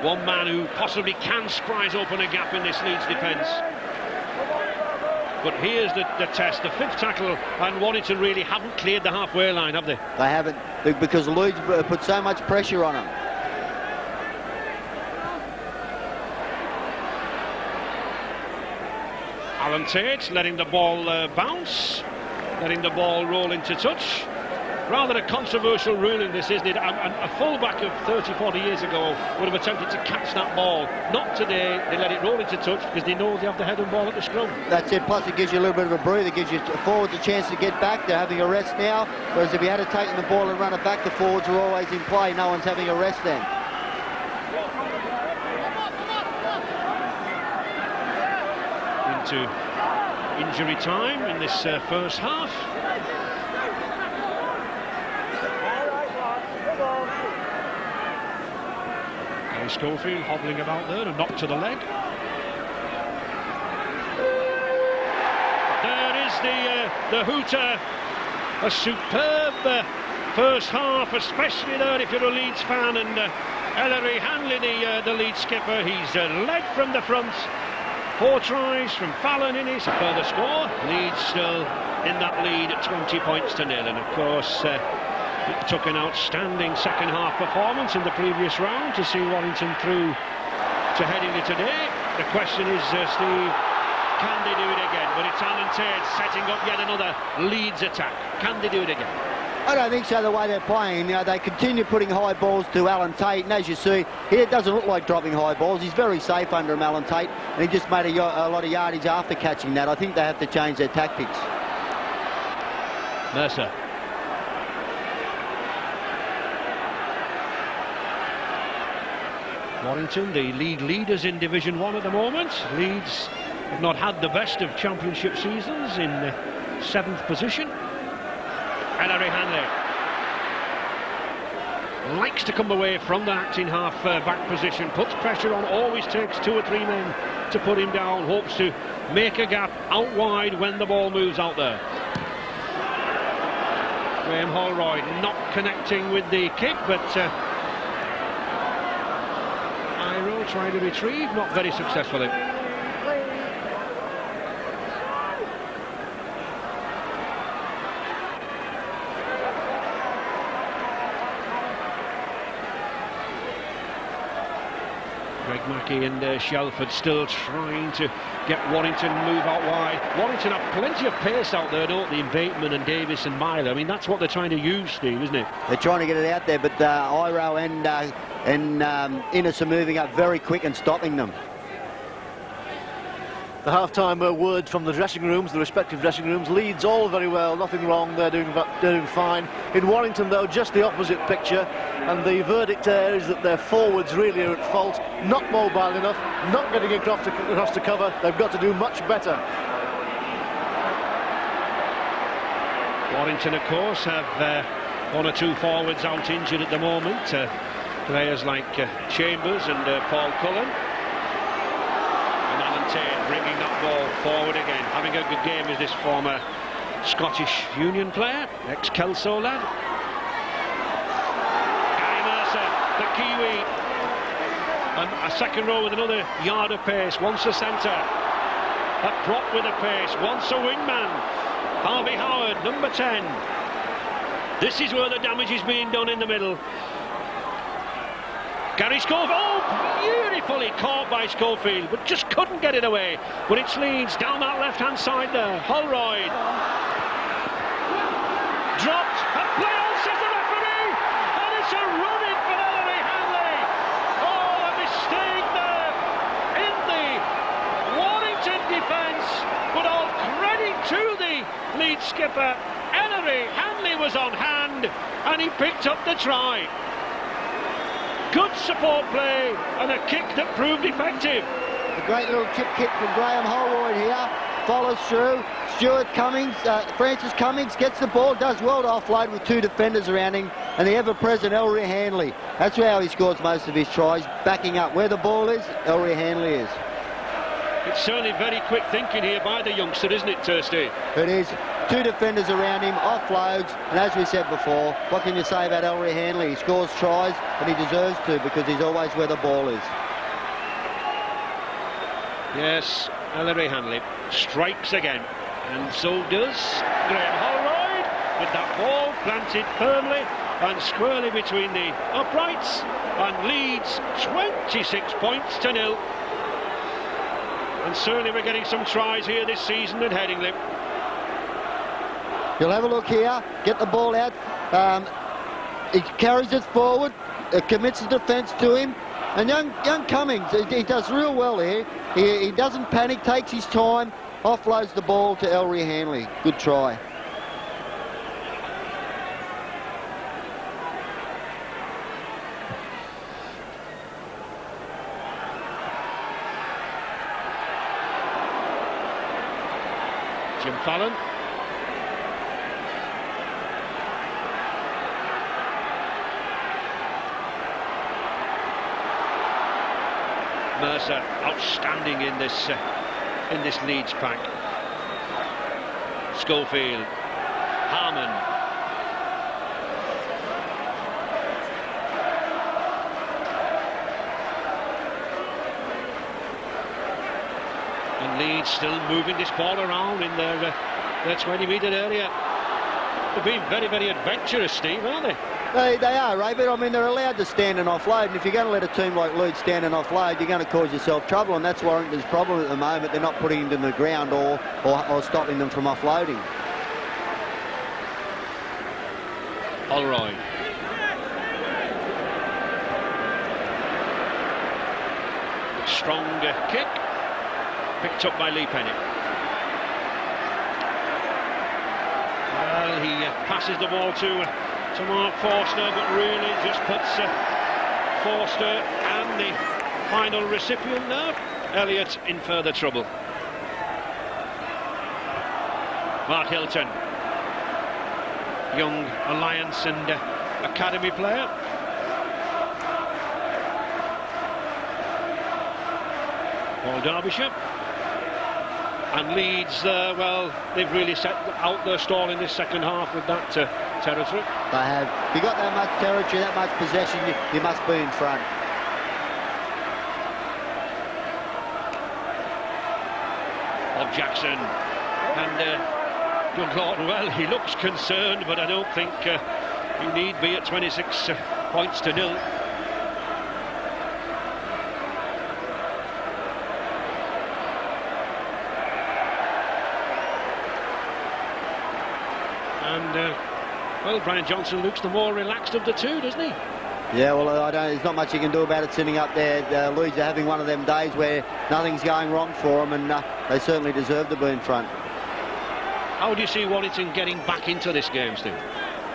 one man who possibly can sprise open a gap in this Leeds defence. But here's the test, the fifth tackle, and Warrington really haven't cleared the halfway line, have they? They haven't, because Leeds put so much pressure on them. Alan Tate letting the ball bounce. Letting the ball roll into touch. Rather a controversial ruling this, isn't it? A full-back of 30, 40 years ago would have attempted to catch that ball. Not today. They let it roll into touch because they know they have the head and ball at the scrum. That's it. Plus it gives you a little bit of a breather. It gives you forwards a chance to get back. They're having a rest now. Whereas if you had to take the ball and run it back, the forwards are always in play. No one's having a rest then. Into injury time in this first half. Gary Schofield hobbling about there, a knock to the leg. There is the hooter. A superb first half, especially there if you're a Leeds fan, and Ellery Hanley, the Leeds skipper, he's led from the front. 4 tries from Fallon in his further score. Leeds still in that lead at 20 points to 0. And of course, it took an outstanding second half performance in the previous round to see Warrington through to heading to today. The question is, Steve, can they do it again? But it's Alan Tate setting up yet another Leeds attack. Can they do it again? I don't think so, the way they're playing. You know, they continue putting high balls to Alan Tate, and as you see, he doesn't look like dropping high balls. He's very safe under him, Alan Tate, and he just made a lot of yardage after catching that. I think they have to change their tactics. Mercer. Warrington, the league leaders in Division 1 at the moment. Leeds have not had the best of championship seasons, in 7th position. Ellery Hanley likes to come away from that in half-back position, puts pressure on, always takes 2 or 3 men to put him down, hopes to make a gap out wide when the ball moves out there. Graham Holroyd not connecting with the kick, but Iro trying to retrieve, not very successfully. Greg Mackey and Shelford still trying to get Warrington move out wide. Warrington have plenty of pace out there, don't they, in Bateman and Davis and Myler. I mean, that's what they're trying to use, Steve, isn't it? They're trying to get it out there, but Iro and Innes are moving up very quick and stopping them. The half-time word from the dressing rooms, the respective dressing rooms. Leeds all very well, nothing wrong, they're doing fine. In Warrington, though, just the opposite picture, and the verdict there is that their forwards really are at fault, not mobile enough, not getting across to cover. They've got to do much better. Warrington, of course, have 1 or 2 forwards out injured at the moment. Players like Chambers and Paul Cullen. Tate bringing that ball forward again. Having a good game is this former Scottish Union player, ex-Kelso lad. Gary Mercer, the Kiwi. And a second row with another yard of pace. Once a centre. A prop with a pace. Once a wingman. Harvey Howard, number 10. This is where the damage is being done in the middle. Gary Schofield, beautifully caught by Schofield, but just couldn't get it away. But it's Leeds down that left-hand side there. Holroyd dropped, and play on, says the referee, and it's a run-in for Ellery Hanley. Oh, a mistake there in the Warrington defence, but all credit to the Leeds skipper. Ellery Hanley was on hand, and he picked up the try. Good support play and a kick that proved effective. A great little chip kick from Graham Holroyd here. Follows through. Francis Cummings gets the ball, does well to offload with two defenders around him, and the ever-present Ellery Hanley. That's how he scores most of his tries, backing up where the ball is, Ellery Hanley is. It's certainly very quick thinking here by the youngster, isn't it, Steve? It is. Two defenders around him, offloads, and as we said before, what can you say about Ellery Hanley? He scores tries, and he deserves to, because he's always where the ball is. Yes, Ellery Hanley strikes again, and so does Graham Holroyd, with that ball planted firmly and squarely between the uprights, and Leeds 26 points to 0. And certainly we're getting some tries here this season at Headingley. You'll have a look here, get the ball out, he carries it forward, commits the defence to him, and young Cummings, he does real well here. He doesn't panic, takes his time, offloads the ball to Ellery Hanley. Good try. Jim Fallon. Mercer outstanding in this Leeds pack. Schofield, Harmon, and Leeds still moving this ball around in their 20-metre area. They're being very, very adventurous, Steve, aren't they? They are, Ray, but I mean, they're allowed to stand and offload, and if you're going to let a team like Leeds stand and offload, you're going to cause yourself trouble, and that's Warrington's problem at the moment. They're not putting them to the ground or stopping them from offloading. Holroyd. Strong kick, picked up by Lee Penny. Well, he passes the ball to Mark Forster, but really just puts Forster and the final recipient now, Elliott, in further trouble. Mark Hilton, young Alliance and Academy player. Paul Derbyshire. And Leeds, well, they've really set out their stall in this second half with that territory. They have. If you've got that much territory, that much possession, you must be in front. Bob Jackson and Doug Lawton, well, he looks concerned, but I don't think he need be at 26 points to 0. And, well, Brian Johnson looks the more relaxed of the two, doesn't he? Yeah, well, there's not much you can do about it sitting up there. Leeds are having one of them days where nothing's going wrong for them, and they certainly deserve to be in front. How do you see Warrington getting back into this game, Steve?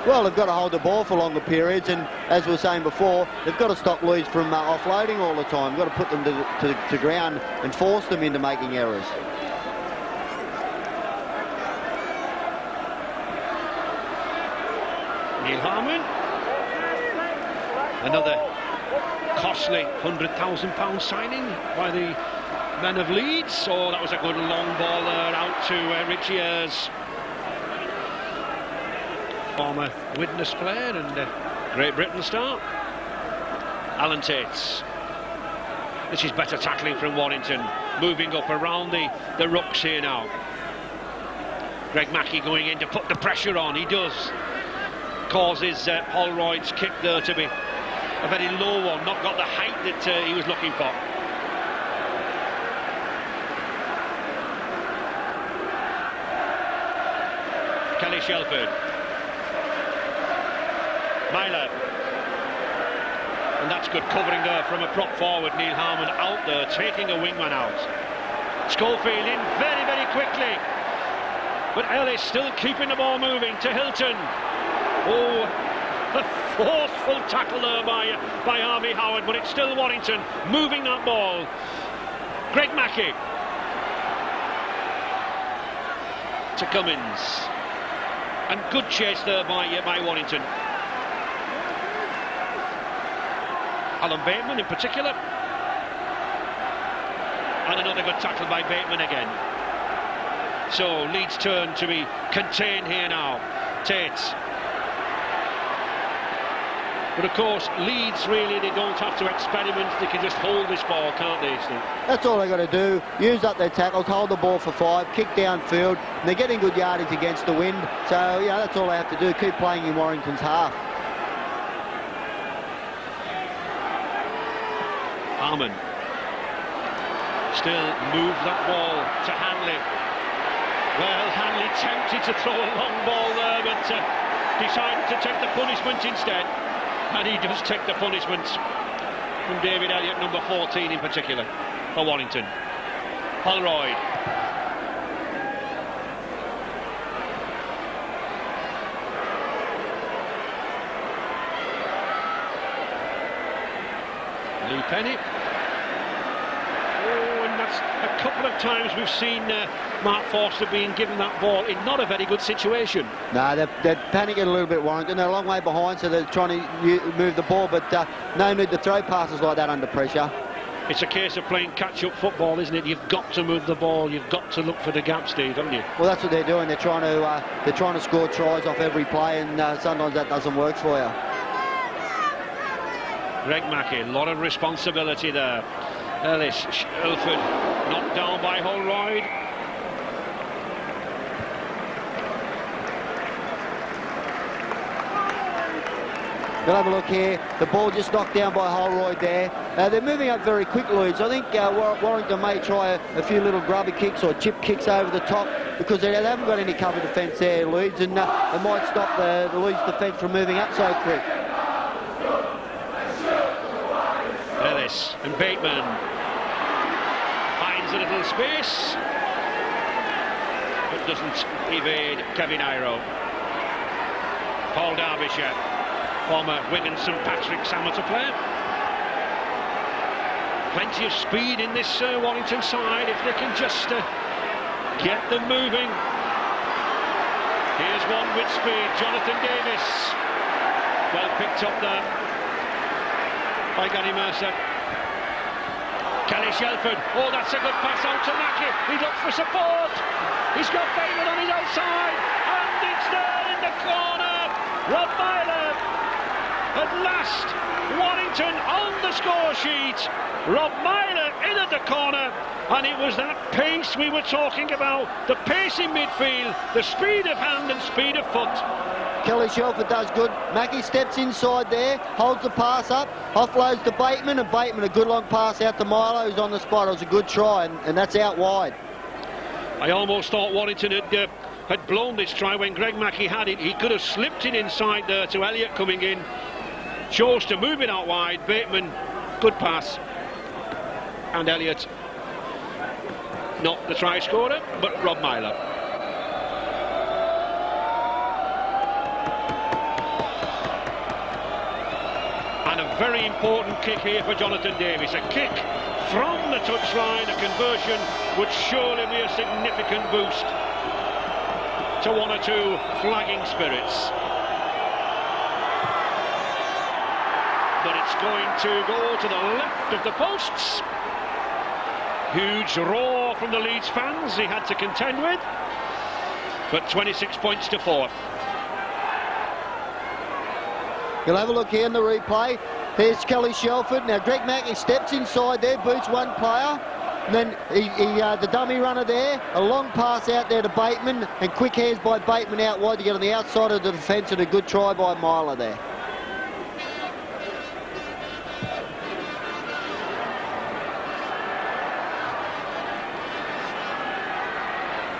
Well, they've got to hold the ball for longer periods, and as we were saying before, they've got to stop Leeds from offloading all the time. They've got to put them to ground and force them into making errors. Neil Harmon, another costly £100,000 signing by the men of Leeds. Oh, that was a good long ball there out to Richie Ayres, former Widnes player and Great Britain star. Alan Tates. This is better tackling from Warrington, moving up around the rucks here now. Greg Mackey going in to put the pressure on, he does. causes Holroyd's kick there to be a very low one, not got the height that he was looking for. Kelly Shelford. Myler. And that's good covering there from a prop forward, Neil Harmon out there, taking a wingman out. Schofield in very, very quickly. But Ellis still keeping the ball moving to Hilton. Oh, a forceful tackle there by Harvey Howard, but it's still Warrington moving that ball. Greg Mackey. To Cummins. And good chase there by Warrington. Alan Bateman in particular. And another good tackle by Bateman again. So Leeds' turn to be contained here now. Tate. But of course, Leeds really, they don't have to experiment. They can just hold this ball, can't they, Steve? That's all they've got to do. Use up their tackles, hold the ball for 5, kick downfield. And they're getting good yardage against the wind. So, yeah, that's all they have to do. Keep playing in Warrington's half. Harmon. Still move that ball to Hanley. Well, Hanley tempted to throw a long ball there, but decided to take the punishment instead. And he does take the punishment from David Elliott, number 14 in particular, for Warrington. Holroyd. Lee Penny. Oh, and that's a couple of times we've seen Mark Forster being given that ball in not a very good situation. No, they're panicking a little bit, Warrington. They're a long way behind, so they're trying to move the ball, but no need to throw passes like that under pressure. It's a case of playing catch-up football, isn't it? You've got to move the ball. You've got to look for the gap, Steve, haven't you? Well, that's what they're doing. They're trying to score tries off every play, and sometimes that doesn't work for you. Greg Mackey, a lot of responsibility there. Ellis, Shelford, knocked down by Holroyd. We'll have a look here. The ball just knocked down by Holroyd there. They're moving up very quickly, so I think Warrington may try a few little grubber kicks or chip kicks over the top, because they haven't got any cover defence there, Leeds, and it might stop the Leeds defence from moving up so quick. Ellis and Bateman finds a little space, but doesn't evade Kevin Iro. Paul Derbyshire, former Wigan St Patrick's amateur player. Plenty of speed in this Warrington side if they can just get them moving. Here's one with speed, Jonathan Davis. Well picked up there by Gary Mercer. Kelly Shelford. Oh, that's a good pass out to Mackey. He looks for support. He's got Bateman on his outside, and it's there in the corner. Rob Myler. At last, Warrington on the score sheet. Rob Myler in at the corner, and it was that pace we were talking about. The pace in midfield, the speed of hand and speed of foot. Kelly Shelford does good. Mackey steps inside there, holds the pass up, offloads to Bateman, and Bateman a good long pass out to Milo, who's on the spot. It was a good try, and that's out wide. I almost thought Warrington had blown this try when Greg Mackey had it. He could have slipped it inside there to Elliott coming in. Chose to move it out wide. Bateman, good pass. And Elliott, not the try scorer, but Rob Myler. And a very important kick here for Jonathan Davis. A kick from the touchline, a conversion would surely be a significant boost to one or two flagging spirits. But it's going to go to the left of the posts. Huge roar from the Leeds fans he had to contend with. But 26 points to 4. You'll have a look here in the replay. There's Kelly Shelford. Now Greg Mackey steps inside there, boots one player. And then the dummy runner there, a long pass out there to Bateman, and quick hands by Bateman out wide to get on the outside of the defence, and a good try by Myler there.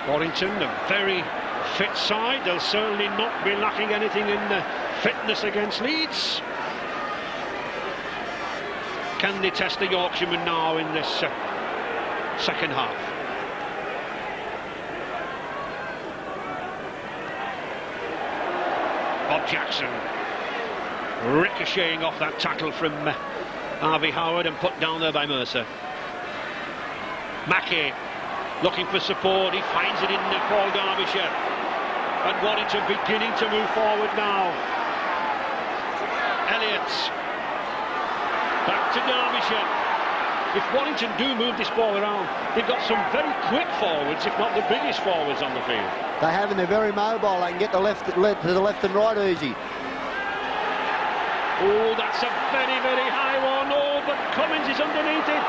Warrington, a very fit side. They'll certainly not be lacking anything in fitness against Leeds. Can they test the Yorkshiremen now in this second half? Bob Jackson ricocheting off that tackle from Harvey Howard and put down there by Mercer. Mackey looking for support, he finds it in Paul Derbyshire, and Warrington beginning to move forward now. Elliott back to Derbyshire. If Warrington do move this ball around, they've got some very quick forwards, if not the biggest forwards on the field. They have, and they're very mobile. They can get to the left and right easy. Oh, that's a very, very high one. Oh, but Cummins is underneath it,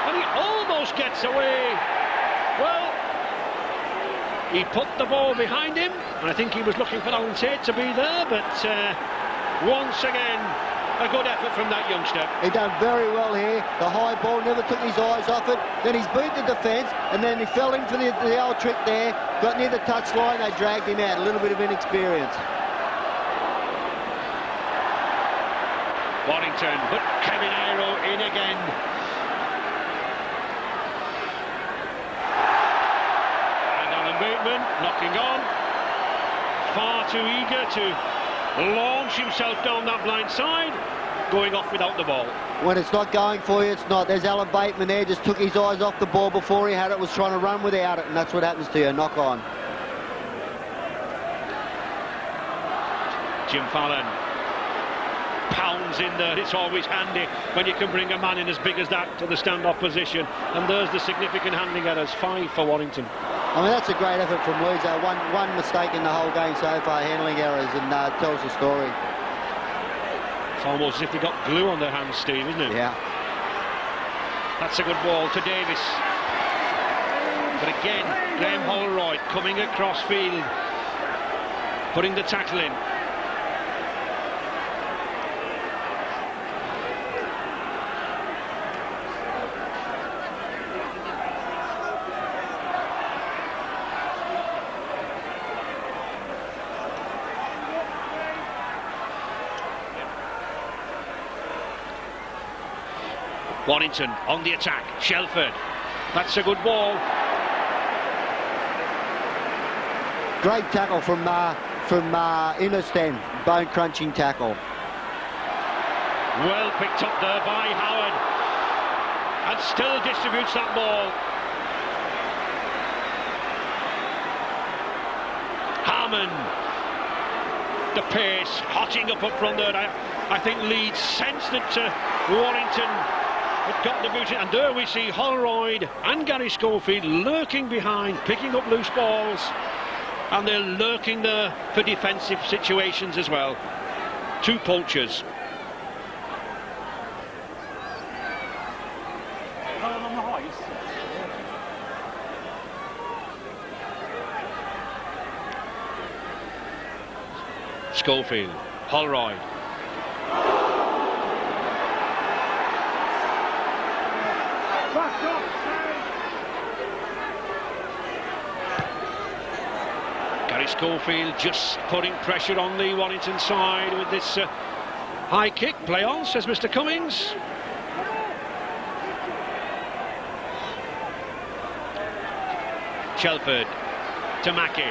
and he almost gets away. Well, he put the ball behind him, and I think he was looking for Alan Tate to be there, but once again, a good effort from that youngster. He done very well here. The high ball, never took his eyes off it. Then he's beat the defence, and then he fell in for the old trick there. Got near the touch line, they dragged him out. A little bit of inexperience. Warrington, but Kevin Aero in again. And Alan Bateman knocking on. Far too eager to launch himself down that blind side, going off without the ball. When it's not going for you, it's not. There's Alan Bateman there, just took his eyes off the ball before he had it, was trying to run without it, and that's what happens to you, knock on. Jim Fallon pounds in there. It's always handy when you can bring a man in as big as that to the stand-off position, and there's the significant handling errors, 5 for Warrington. I mean, that's a great effort from Leeds. One mistake in the whole game so far, handling errors, and tells the story. It's almost as if they got glue on their hands, Steve, isn't it? Yeah. That's a good ball to Davis. But again, Graham Holroyd coming across field, putting the tackle in. Warrington on the attack. Shelford. That's a good ball. Great tackle from Inniston. Bone crunching tackle. Well picked up there by Howard, and still distributes that ball. Harmon. The pace hotting up front there. I think Leeds sensed that Warrington had got the boot in, and there we see Holroyd and Gary Schofield lurking behind, picking up loose balls, and they're lurking there for defensive situations as well. 2 poachers. Schofield, Holroyd. Gary Schofield just putting pressure on the Warrington side with this high kick. Play on, says Mr. Cummings. Shelford to Mackey.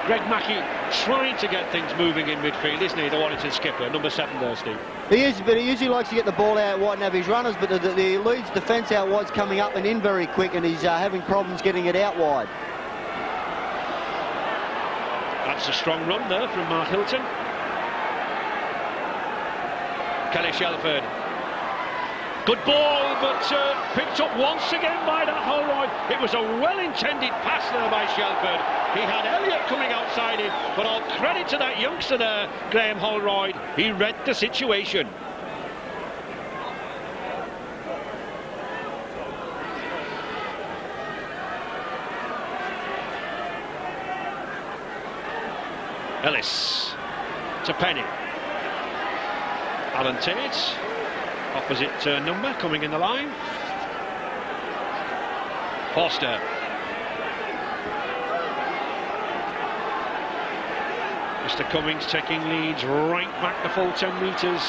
Greg Mackey trying to get things moving in midfield, isn't he, the Warrington skipper, number 7 there, Steve? He is, but he usually likes to get the ball out wide and have his runners, but the Leeds defence out wide's coming up and in very quick, and he's having problems getting it out wide. That's a strong run there from Mark Hilton. Kelly Shelford. Good ball, but picked up once again by that Holroyd. It was a well-intended pass there by Shelford. He had Elliott coming outside him, but all credit to that youngster there, Graham Holroyd. He read the situation. Ellis to Penny. Alan Tate, opposite number, coming in the line. Forster. Mr. Cummings taking Leeds right back the full 10 metres.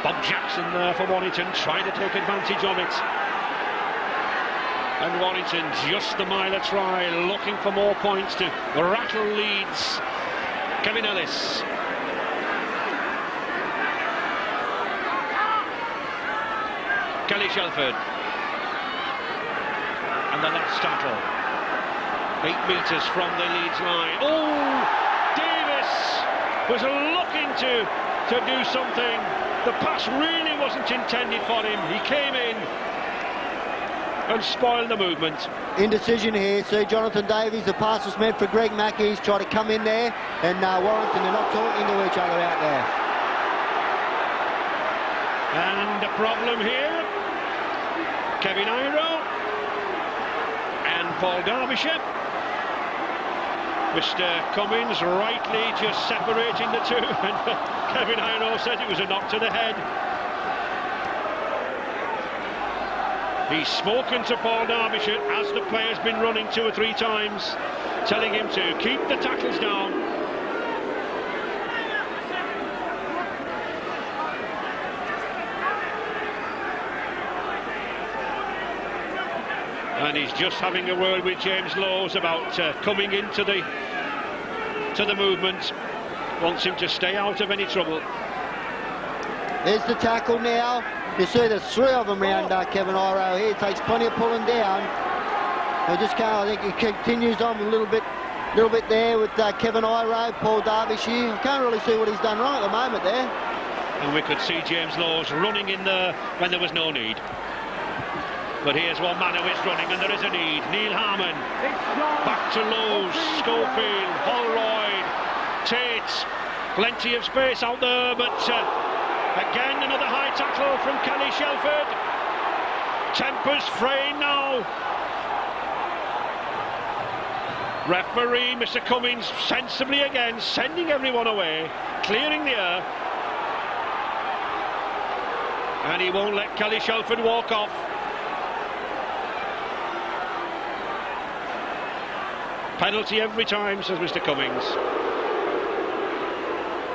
Bob Jackson there for Warrington, trying to take advantage of it. And Warrington just the miler try, looking for more points to rattle Leeds. Kevin Ellis. Kelly Shelford. And the last tackle. 8 metres from the Leeds line. Oh! Davis was looking to do something. The pass really wasn't intended for him. He came in and spoiled the movement. Indecision here. See Jonathan Davies, the pass was meant for Greg Mackey. He's trying to come in there, and Warrington are not talking to each other out there. And the problem here, Kevin Iro and Paul Derbyshire. Mr. Cummings rightly just separating the two, and Kevin Iro said it was a knock to the head. He's spoken to Paul Derbyshire as the player's been running 2 or 3 times, telling him to keep the tackles down. And he's just having a word with James Lowes about coming into the movement. Wants him to stay out of any trouble. There's the tackle now. You see there's 3 of them around Kevin Iro here. Takes plenty of pulling down. They just can't. I think he continues on a little bit there with Kevin Iro, Paul Derbyshire. I can't really see what he's done wrong at the moment there. And we could see James Lowes running in there when there was no need. But here's one man who is running, and there is a need. Neil Harmon. Back to Lowes, Schofield, Holroyd, Tate. Plenty of space out there, but again another high tackle from Kelly Shelford. Tempers fraying now. Referee Mr. Cummings sensibly again, sending everyone away, clearing the air. And he won't let Kelly Shelford walk off. Penalty every time, says Mr. Cummings.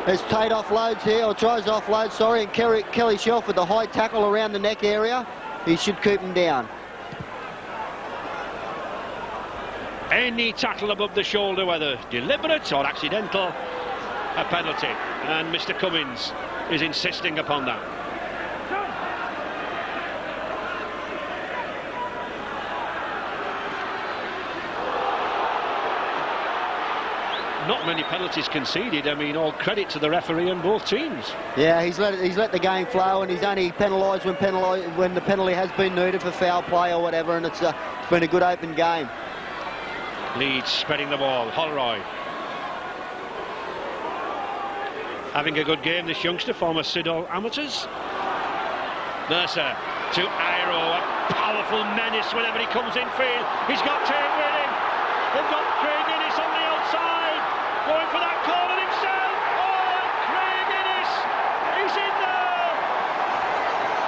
There's Tate offloads here, or tries to offload, sorry, and Kelly Shelford, the high tackle around the neck area. He should keep him down. Any tackle above the shoulder, whether deliberate or accidental, a penalty. And Mr. Cummings is insisting upon that. Not many penalties conceded. I mean, all credit to the referee on both teams. Yeah, he's let the game flow, and he's only penalised when the penalty has been needed for foul play or whatever, and it's been a good open game. Leeds spreading the ball. Holroyd having a good game, this youngster, former Siddall Amateurs. Mercer to Iro, a powerful menace whenever he comes in field. He's got Tate with him. They've got Craig Innes on the outside, going for that corner himself. Oh, Craig Innes, he's in there.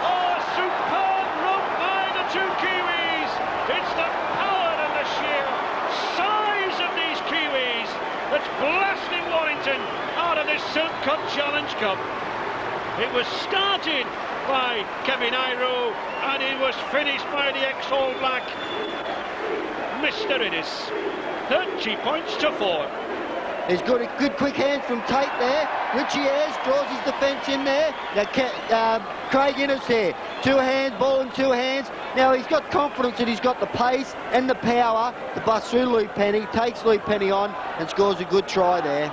Oh, a superb run by the 2 Kiwis. It's the power and the sheer size of these Kiwis that's blasting Warrington out of this Silk Cup Challenge Cup. It was started by Kevin Iro, and it was finished by the ex-All Black, Mr. Innes. 30 points to 4. There's good quick hands from Tate there. Richie Ayres draws his defence in there. Now, Craig Innes here. 2 hands, ball in 2 hands. Now he's got confidence that he's got the pace and the power to bust through Lee Penny, takes Lee Penny on and scores a good try there.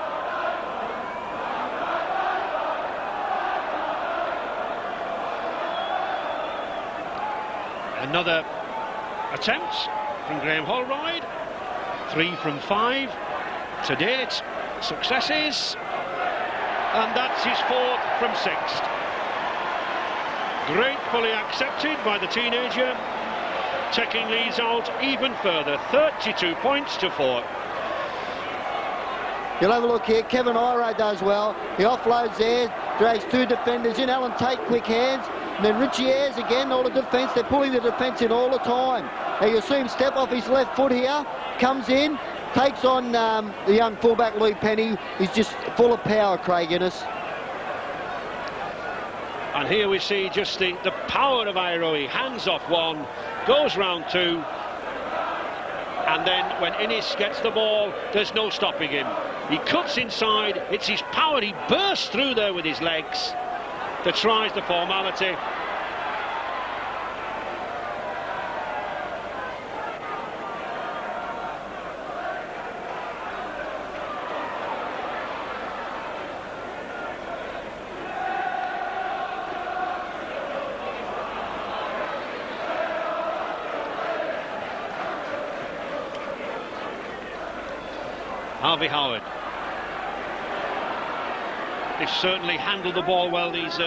Another attempt from Graham Holroyd. 3 from 5 to date. Successes. And that's his 4th from 6th. Gratefully accepted by the teenager, taking Leeds out even further. 32 points to 4. You'll have a look here. Kevin Iro does well. He offloads there, drags 2 defenders in. Alan Tate, quick hands. And then Richie Ayres again, all the defence. They're pulling the defence in all the time. Now you'll see him step off his left foot here. Comes in, takes on the young fullback Lee Penny. He's just full of power, Craig Innes. And here we see just the power of Iro. He hands off one, goes round 2. And then when Innes gets the ball, there's no stopping him. He cuts inside, it's his power, he bursts through there with his legs that tries the formality. Harvey Howard. They've certainly handled the ball well, these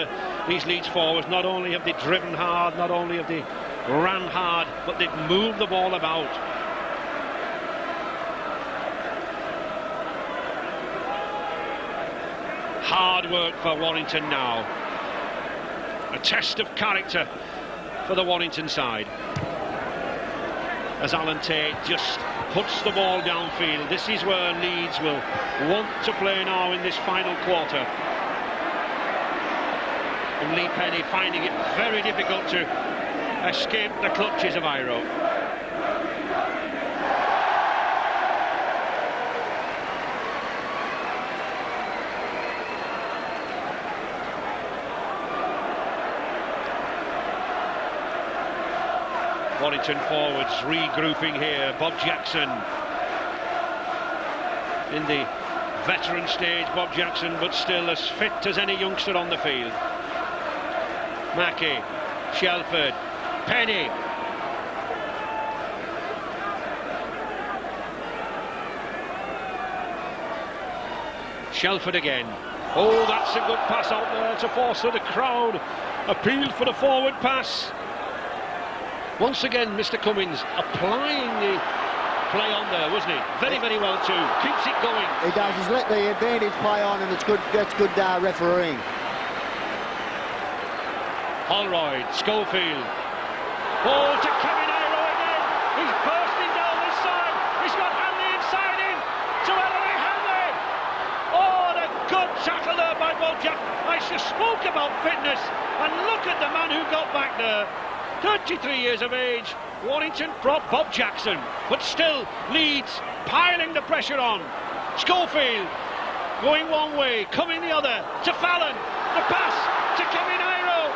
Leeds forwards. Not only have they driven hard, not only have they ran hard, but they've moved the ball about. Hard work for Warrington now. A test of character for the Warrington side. As Alan Tate just puts the ball downfield. This is where Leeds will want to play now in this final quarter. And Lee Penny finding it very difficult to escape the clutches of Iro. Warrington forwards regrouping here. Bob Jackson in the veteran stage, Bob Jackson, but still as fit as any youngster on the field. Mackey, Shelford, Penny. Shelford again. Oh, that's a good pass out there to Forster. The crowd appealed for the forward pass. Once again, Mr. Cummins applying the play on there, wasn't he? Very, very well too. Keeps it going. He does. He's let the advantage play on, and it's good. That's good refereeing. Holroyd, Schofield. Ball to Kevin Iro again. He's bursting down this side. He's got Hanley inside him. To Ellery Hanley. Oh, the good tackle there by Bob Jack. I just spoke about fitness, and look at the man who got back there. 33 years of age. Warrington brought Bob Jackson, but still Leeds piling the pressure on. Schofield going one way, coming the other to Fallon. The pass to Kevin Iro.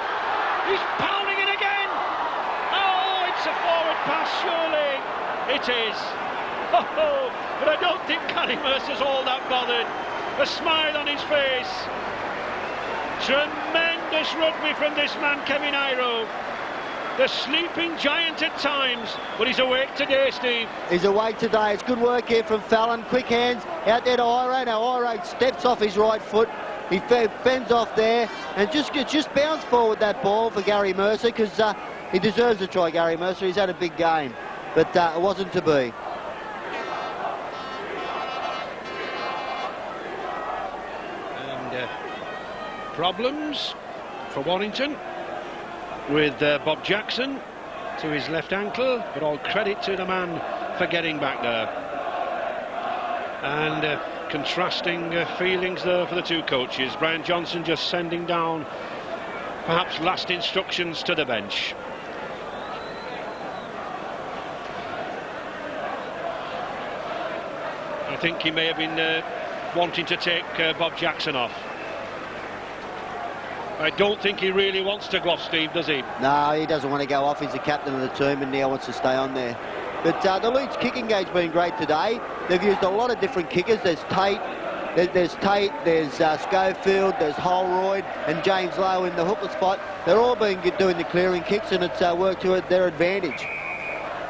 He's pounding it again. Oh, it's a forward pass, surely. It is. Oh, but I don't think Gary Mercer's all that bothered. A smile on his face. Tremendous rugby from this man, Kevin Iro. The sleeping giant at times, but he's awake today, Steve. He's awake today. It's good work here from Fallon. Quick hands out there to Iro. Now Iro steps off his right foot. He bends off there and just bounce forward that ball for Gary Mercer, because he deserves a try, Gary Mercer. He's had a big game, but it wasn't to be. And problems for Warrington, with Bob Jackson to his left ankle, but all credit to the man for getting back there. And contrasting feelings there for the two coaches. Brian Johnson just sending down perhaps last instructions to the bench. I think he may have been wanting to take Bob Jackson off. I don't think he really wants to go off, Steve, does he? No, he doesn't want to go off. He's the captain of the team and now wants to stay on there. But the Leeds kicking game's been great today. They've used a lot of different kickers. There's Tate, there's Schofield, there's Holroyd and James Lowe in the hooker spot. They're all been doing the clearing kicks, and it's worked to their advantage.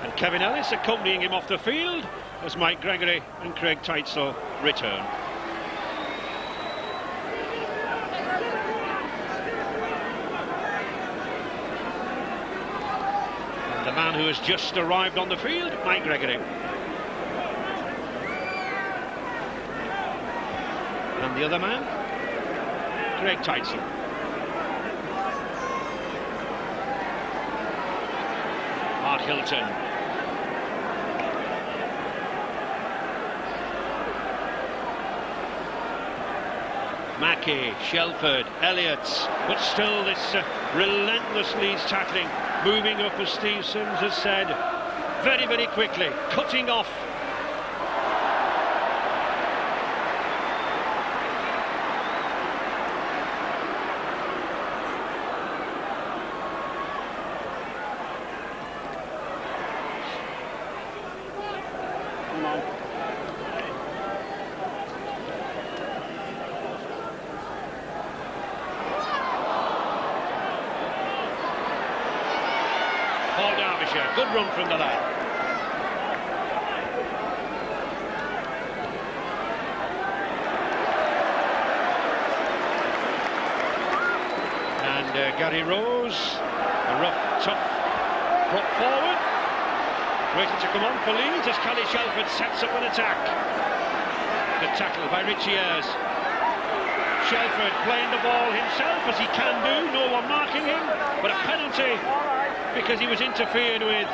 And Kevin Ellis accompanying him off the field as Mike Gregory and Craig Teitzel return. The man who has just arrived on the field, Mike Gregory. And the other man, Craig Tyson. Mark Hilton. Mackey, Shelford, Elliott, but still this relentless Leeds tackling, moving up, as Steve Sims has said, very, very quickly, cutting off. Good run from the lad. And Gary Rose, a rough, tough prop forward, waiting to come on for Leeds as Kelly Shelford sets up an attack. Good tackle by Richie Ayres. Shelford playing the ball himself, as he can do, no one marking him, but a penalty because he was interfered with.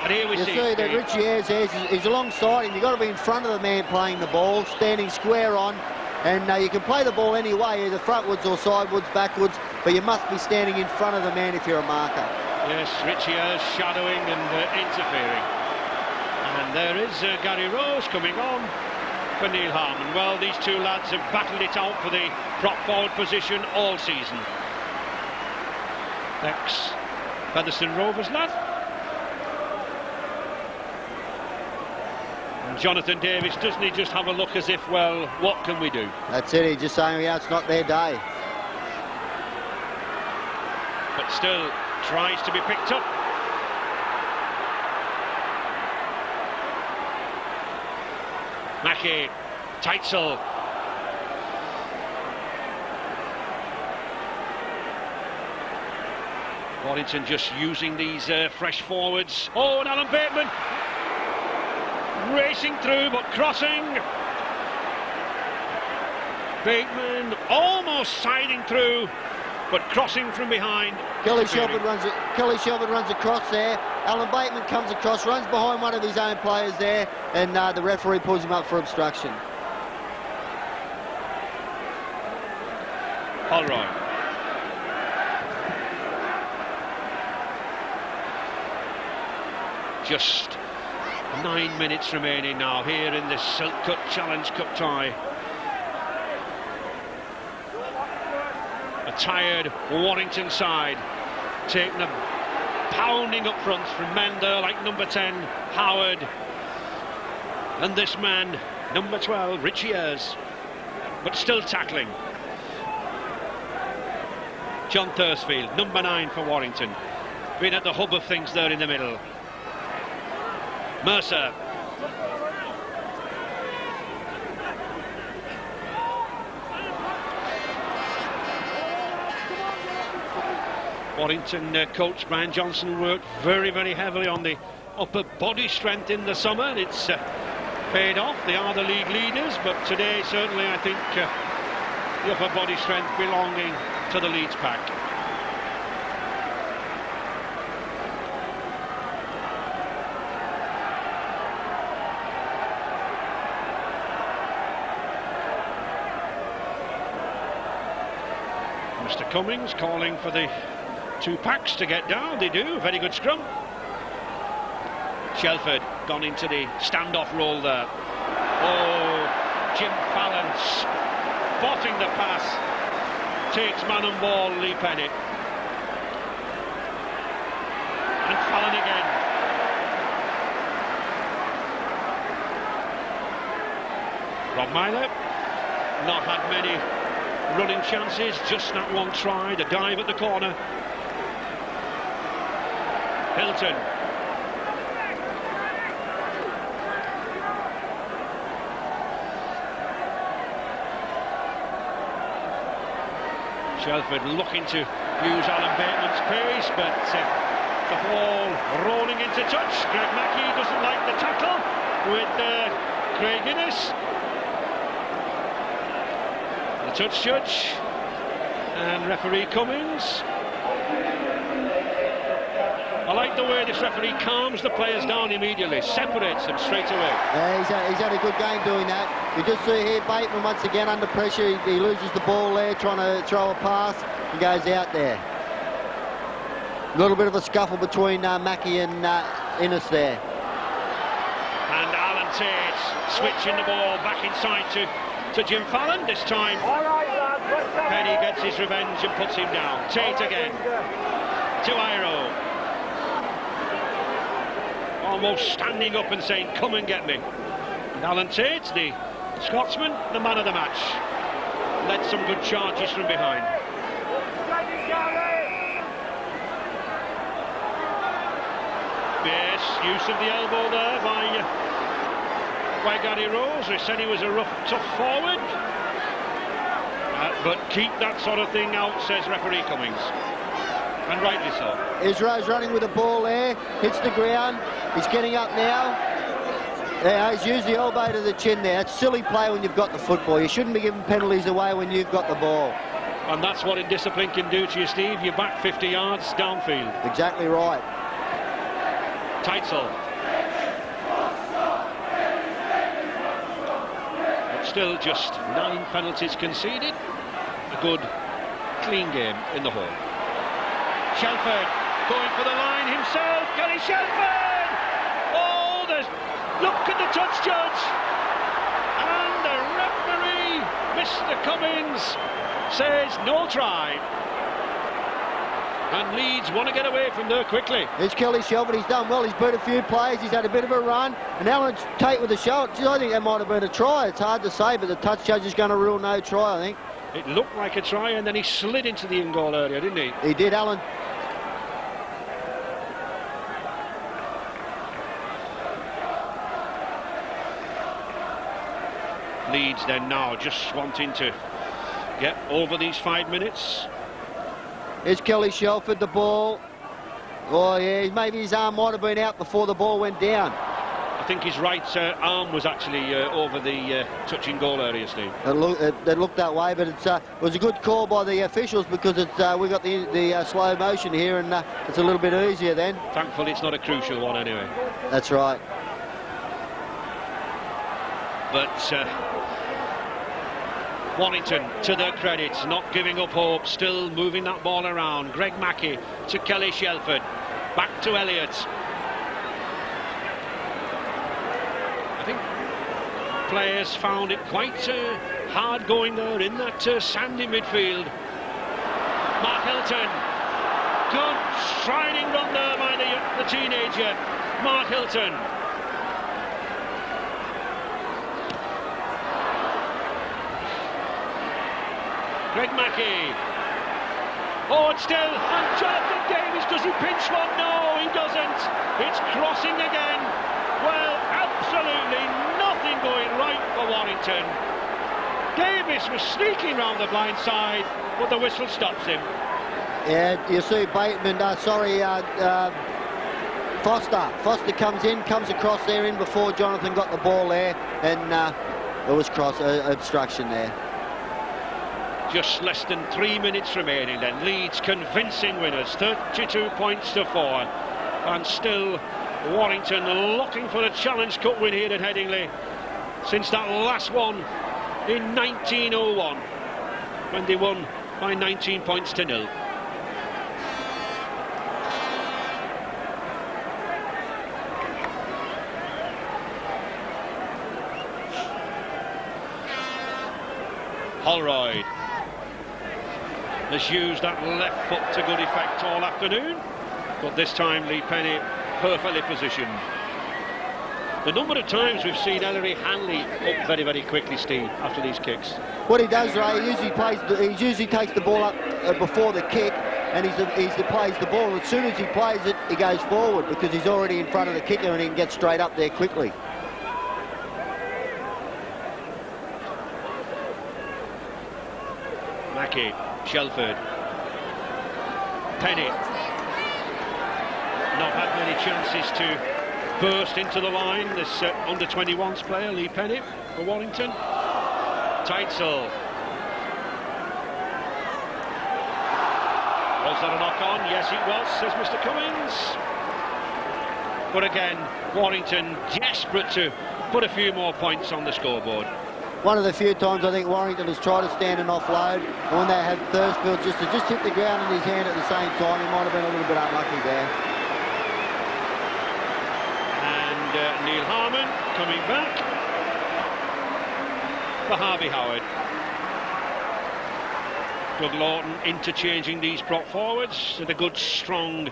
And here we see that Richie Ayres is alongside him. You've got to be in front of the man playing the ball, standing square on, and you can play the ball any way, either frontwards or sidewards, backwards, but you must be standing in front of the man if you're a marker. Yes, Richie Ayres shadowing and interfering. And there is Gary Rose coming on for Neil Harmon. Well, these two lads have battled it out for the prop forward position all season. Featherstone Rovers lad. And Jonathan Davis, doesn't he just have a look as if, well, what can we do? That's it, he's just saying, yeah, it's not their day. But still tries to be picked up. Mackey, Teitzel. Warrington just using these fresh forwards. Oh, and Alan Bateman racing through, but crossing. Bateman almost siding through, but crossing from behind. Kelly Shelford runs across there. Alan Bateman comes across, runs behind one of his own players there, and the referee pulls him up for obstruction. Holroyd. Just 9 minutes remaining now here in this Silk Cut Challenge Cup tie. A tired Warrington side taking a pounding up front from men there like number 10 Howard, and this man number 12 Richie Ayres, but still tackling. John Thursfield, number 9 for Warrington, been at the hub of things there in the middle. Mercer. Warrington coach Brian Johnson worked very, very heavily on the upper body strength in the summer. It's paid off. They are the league leaders, but today certainly I think the upper body strength belonging to the Leeds pack. Mr. Cummings calling for the two packs to get down. They do. Very good scrum. Shelford gone into the standoff role there. Oh, Jim Fallon spotting the pass. Takes man and ball, Lee Pennant. And Fallon again. Rob Myler not had many running chances, just that one try, the dive at the corner. Hilton. Shelford looking to use Alan Bateman's pace, but the ball rolling into touch. Greg Mackey doesn't like the tackle with Craig Innes. The touch judge and referee Cummings. I like the way this referee calms the players down immediately, separates them straight away. Yeah, he's had a good game doing that. You just see here Bateman once again under pressure. He loses the ball there, trying to throw a pass. He goes out there. A little bit of a scuffle between Mackie and Innes there. And Alan Tate switching the ball back inside to Jim Fallon. This time Penny gets his revenge and puts him down. Tate again to Iro. Almost standing up and saying, come and get me. And Alan Tate, the Scotsman, the man of the match. Led some good charges from behind. Yes, use of the elbow there by Gary Rose. They said he was a rough, tough forward. But keep that sort of thing out, says referee Cummings. And rightly so. Israel's running with the ball there, hits the ground, he's getting up now. Yeah, he's used the elbow to the chin there. It's silly play when you've got the football. You shouldn't be giving penalties away when you've got the ball. And that's what indiscipline can do to you, Steve. You're back 50 yards downfield. Exactly right. Teitzel. But still just 9 penalties conceded. A good, clean game in the whole. Shelford going for the line himself. Gary Shelford! Oh, look at the touch judge. And the referee, Mr. Cummings, says no try. And Leeds want to get away from there quickly. Here's Kelly Shelford. He's done well. He's beat a few players. He's had a bit of a run. And Alan Tate with the shot. I think that might have been a try. It's hard to say, but the touch judge is going to rule no try, I think. It looked like a try, and then he slid into the in-goal area, didn't he? He did, Alan. Leeds then now just wanting to get over these 5 minutes. Here's Kelly Shelford, the ball. Oh, yeah, maybe his arm might have been out before the ball went down. I think his right arm was actually over the touching goal area, Steve. It looked that way, but it was a good call by the officials because we got the slow motion here, and it's a little bit easier then. Thankfully, it's not a crucial one anyway. That's right. But Warrington, to their credit, not giving up hope, still moving that ball around. Greg Mackey to Kelly Shelford, back to Elliott. I think players found it quite hard going there in that sandy midfield. Mark Hilton, good striding run there by the teenager, Mark Hilton. Greg Mackey. Oh, it's still. And Jonathan Davies, does he pinch one? No, he doesn't. It's crossing again. Well, absolutely nothing going right for Warrington. Davies was sneaking round the blind side, but the whistle stops him. Yeah, you see Bateman, Foster comes across there in before Jonathan got the ball there, and it was obstruction there. Just less than 3 minutes remaining then. Leeds convincing winners, 32 points to 4. And still Warrington looking for a Challenge Cup win here at Headingley since that last one in 1901 when they won by 19 points to 0. Holroyd has used that left foot to good effect all afternoon, but this time Lee Penny perfectly positioned. The number of times we've seen Ellery Hanley up very, very quickly, Steve, after these kicks. What he does, Ray, he usually takes the ball up before the kick, and he plays the ball. As soon as he plays it, he goes forward because he's already in front of the kicker and he can get straight up there quickly. Mackey, Shelford, Penny. Not had many chances to burst into the line, this under-21s player, Lee Penny, for Warrington. Teitzel. Was that a knock-on? Yes, it was, says Mr. Cummins. But again, Warrington desperate to put a few more points on the scoreboard. One of the few times I think Warrington has tried to stand and offload, and when they had Thursfield just hit the ground in his hand at the same time, he might have been a little bit unlucky there. And Neil Harmon coming back for Harvey Howard. Doug Lawton interchanging these prop forwards at a good strong,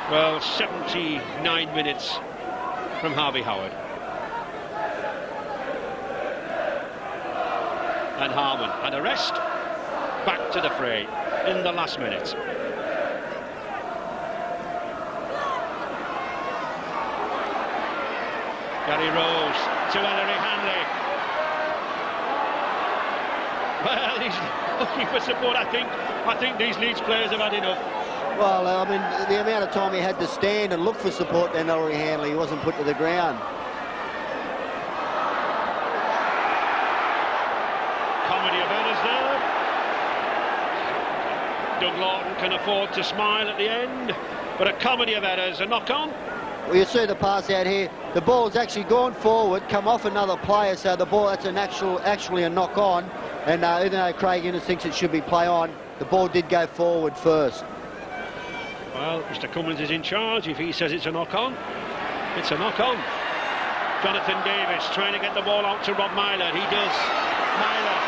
well, 79 minutes from Harvey Howard. And Harmon, an arrest, back to the fray in the last minute. Gary Rose to Ellery Hanley. Well, he's looking for support. I think these Leeds players have had enough. Well, I mean, the amount of time he had to stand and look for support then Ellery Hanley, he wasn't put to the ground. Comedy of errors there. Doug Lawton can afford to smile at the end, but a comedy of errors, a knock-on. Well, you see the pass out here. The ball's actually gone forward, come off another player, so the ball, that's actually a knock-on. And even though Craig Innes thinks it should be play on, the ball did go forward first. Well, Mr. Cummins is in charge. If he says it's a knock-on, it's a knock-on. Jonathan Davis trying to get the ball out to Rob Myler. He does. Myler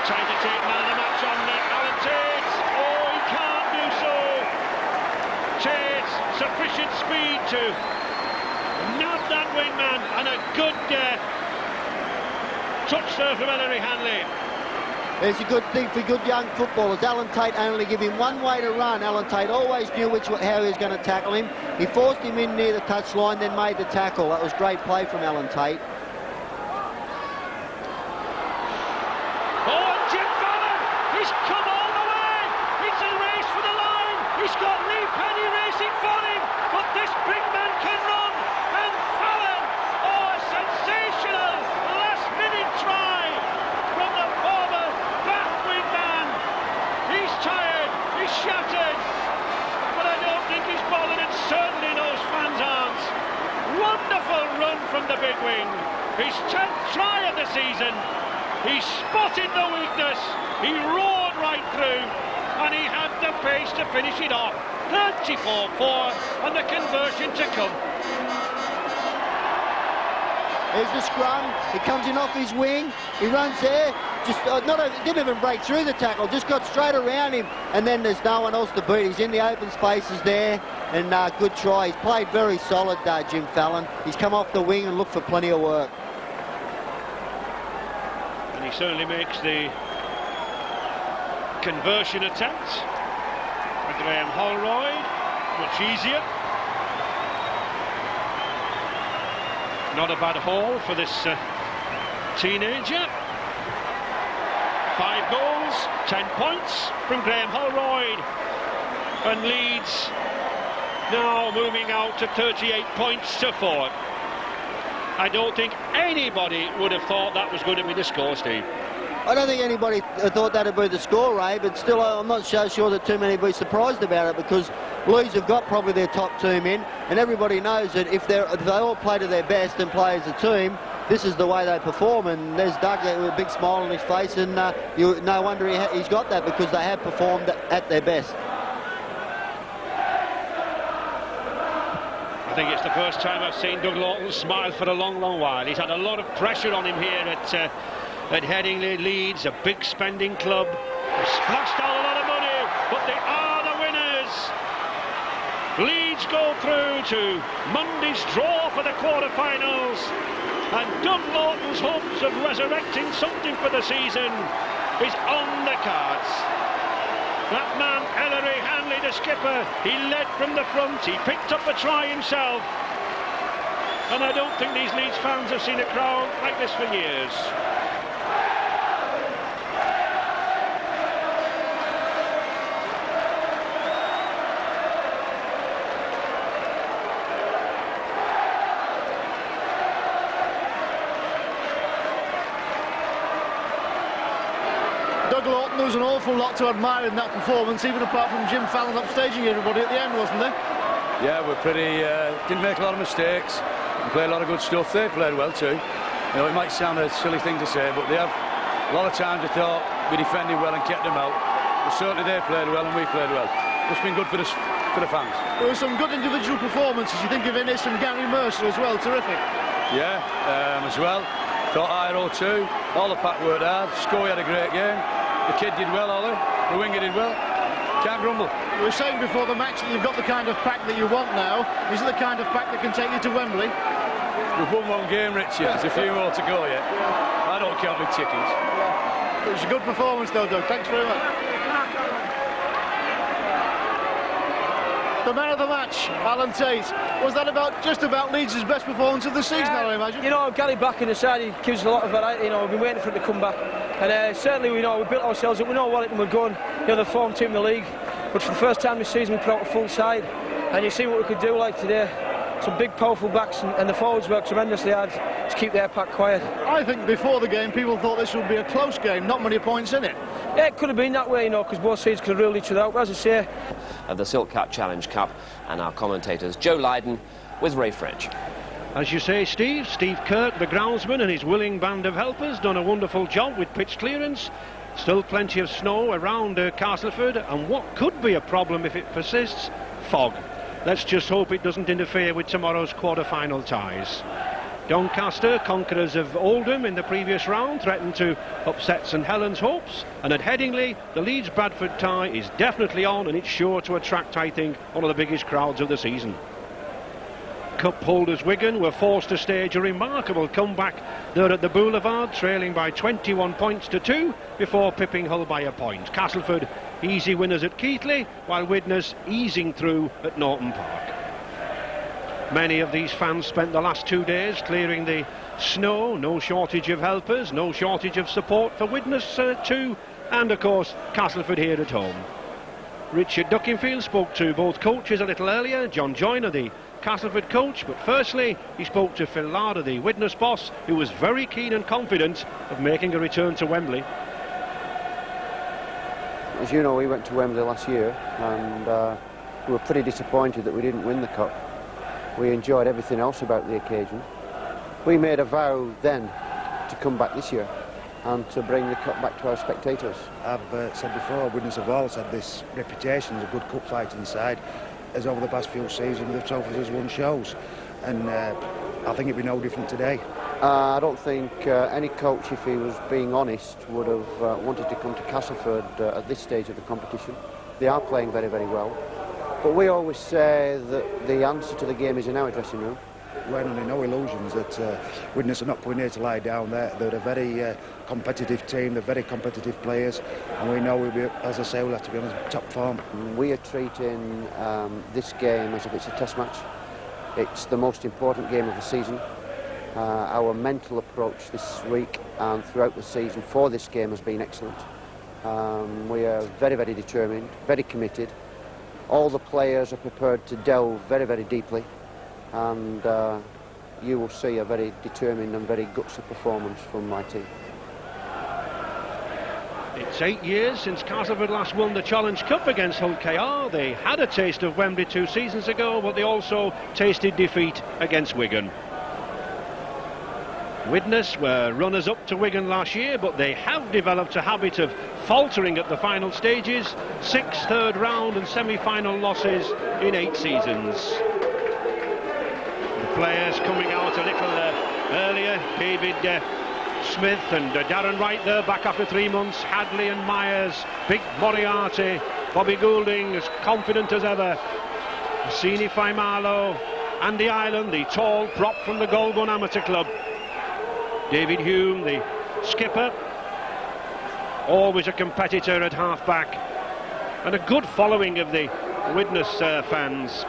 trying to take man of the match on Alan Tate. Oh, he can't do so. Tate, sufficient speed to nab that wingman, and a good touch there from Ellery Hanley. It's a good thing for good young footballers. Alan Tate only give him one way to run. Alan Tate always knew how he was going to tackle him. He forced him in near the touchline, then made the tackle. That was great play from Alan Tate. Oh, and Jim Fallon, he's come all the way. It's a race for the line. He's got Lee Penny racing for him, but this big man can run. And Fallon, oh, a sensational last-minute try from the former Bath wingman. He's tired, he's shattered, but I don't think he's bothered, and certainly those fans aren't. Wonderful run from the big wing. His 10th try of the season. He spotted the weakness, he roared right through, and he had the pace to finish it off. 34-4, and the conversion to come. There's the scrum. He comes in off his wing. He runs there. Didn't even break through the tackle. Just got straight around him. And then there's no one else to beat. He's in the open spaces there. And good try. He's played very solid, Jim Fallon. He's come off the wing and looked for plenty of work. And he certainly makes the conversion attempt for Graham Holroyd much easier. Not a bad haul for this teenager. 5 goals, 10 points from Graham Holroyd. And Leeds now moving out to 38 points to 4. I don't think anybody would have thought that was going to be the score, Steve. I don't think anybody thought that would be the score, Ray, but still I'm not so sure that too many would be surprised about it, because Leeds have got probably their top team in, and everybody knows that if they all play to their best and play as a team, this is the way they perform. And there's Doug there with a big smile on his face, and no wonder he's got that, because they have performed at their best. I think it's the first time I've seen Doug Lawton smile for a long, long while. He's had a lot of pressure on him here at Headingley. Leeds, a big spending club. They've splashed out a lot of money, but they are the winners. Leeds go through to Monday's draw for the quarter-finals, and Doug Lawton's hopes of resurrecting something for the season is on the cards. That man, Ellery Hanley, the skipper, he led from the front, he picked up a try himself, and I don't think these Leeds fans have seen a crowd like this for years. Doug Glorton, there was an awful lot to admire in that performance, even apart from Jim Fallon upstaging everybody at the end, wasn't there? Yeah, we're pretty... didn't make a lot of mistakes. We played a lot of good stuff. They played well too. You know, it might sound a silly thing to say, but they have... A lot of times they thought we defended well and kept them out. But certainly they played well and we played well. It's been good for the fans. There were some good individual performances. You think of Innes and Gary Mercer as well, terrific. Yeah, as well. Thought Iro too. All the pack worked hard. Scully had a great game. The kid did well, Ollie. The winger did well. Can't grumble. You were saying before the match that you've got the kind of pack that you want now. Is it the kind of pack that can take you to Wembley? We've won one game, Richard. There's a few more to go yet. I don't count my chickens. It was a good performance though, Doug. Thanks very much. The man of the match, Alan Tate. Was that just about Leeds' best performance of the season, I imagine? You know, Gary back in the side, he gives a lot of variety. You know, we've been waiting for him to come back. And certainly we know, we built ourselves up. We know Warrington were going, you know, the form team in the league. But for the first time this season, we put out a full side. And you see what we could do like today. Some big, powerful backs, and the forwards worked tremendously hard to keep their pack quiet. I think before the game, people thought this would be a close game, not many points in it. Yeah, it could have been that way, you know, because both sides could have ruled each other out. But as I say, of the Silk Cut Challenge Cup, and our commentators Joe Lydon with Ray French. As you say, Steve Kirk, the groundsman, and his willing band of helpers done a wonderful job with pitch clearance. Still plenty of snow around Castleford, and what could be a problem if it persists, fog. Let's just hope it doesn't interfere with tomorrow's quarter-final ties. Doncaster, conquerors of Oldham in the previous round, threatened to upset St Helens' hopes, and at Headingley the Leeds-Bradford tie is definitely on, and it's sure to attract, I think, one of the biggest crowds of the season. Cup holders Wigan were forced to stage a remarkable comeback there at the Boulevard, trailing by 21 points to 2 before pipping Hull by a point. Castleford easy winners at Keighley, while Widnes easing through at Norton Park. Many of these fans spent the last 2 days clearing the snow. No shortage of helpers, no shortage of support for Widnes too, and of course Castleford here at home. Richard Duckingfield spoke to both coaches a little earlier. John Joyner, the Castleford coach, but firstly he spoke to Phil Larder, the Widnes boss, who was very keen and confident of making a return to Wembley. As you know, we went to Wembley last year and we were pretty disappointed that we didn't win the cup. We enjoyed everything else about the occasion. We made a vow then to come back this year and to bring the cup back to our spectators. I've said before, Widnes have always had this reputation as a good cup fighting side, as over the past few seasons the trophies has won shows, and I think it'd be no different today. I don't think any coach, if he was being honest, would have wanted to come to Castleford at this stage of the competition. They are playing very, very well. But we always say that the answer to the game is in our dressing room. We're under no illusions that Widnes are not coming here to lie down. They're a very competitive team, they're very competitive players, and we know we'll be, as I say, we'll have to be on top form. We are treating this game as if it's a test match. It's the most important game of the season. Our mental approach this week and throughout the season for this game has been excellent. We are very, very determined, very committed. All the players are prepared to delve very, very deeply, and you will see a very determined and very gutsy performance from my team. It's 8 years since Castleford last won the Challenge Cup against Hull KR. They had a taste of Wembley 2 seasons ago, but they also tasted defeat against Wigan. Widnes were runners-up to Wigan last year, but they have developed a habit of faltering at the final stages. 6 third round and semi-final losses in 8 seasons. The players coming out a little earlier. David Smith and Darren Wright there back after 3 months. Hadley and Myers, Big Moriarty, Bobby Goulding as confident as ever. Sini Faimalo, Andy Ireland, the tall prop from the Goulburn Amateur Club. David Hume, the skipper, always a competitor at half-back, and a good following of the Widnes fans.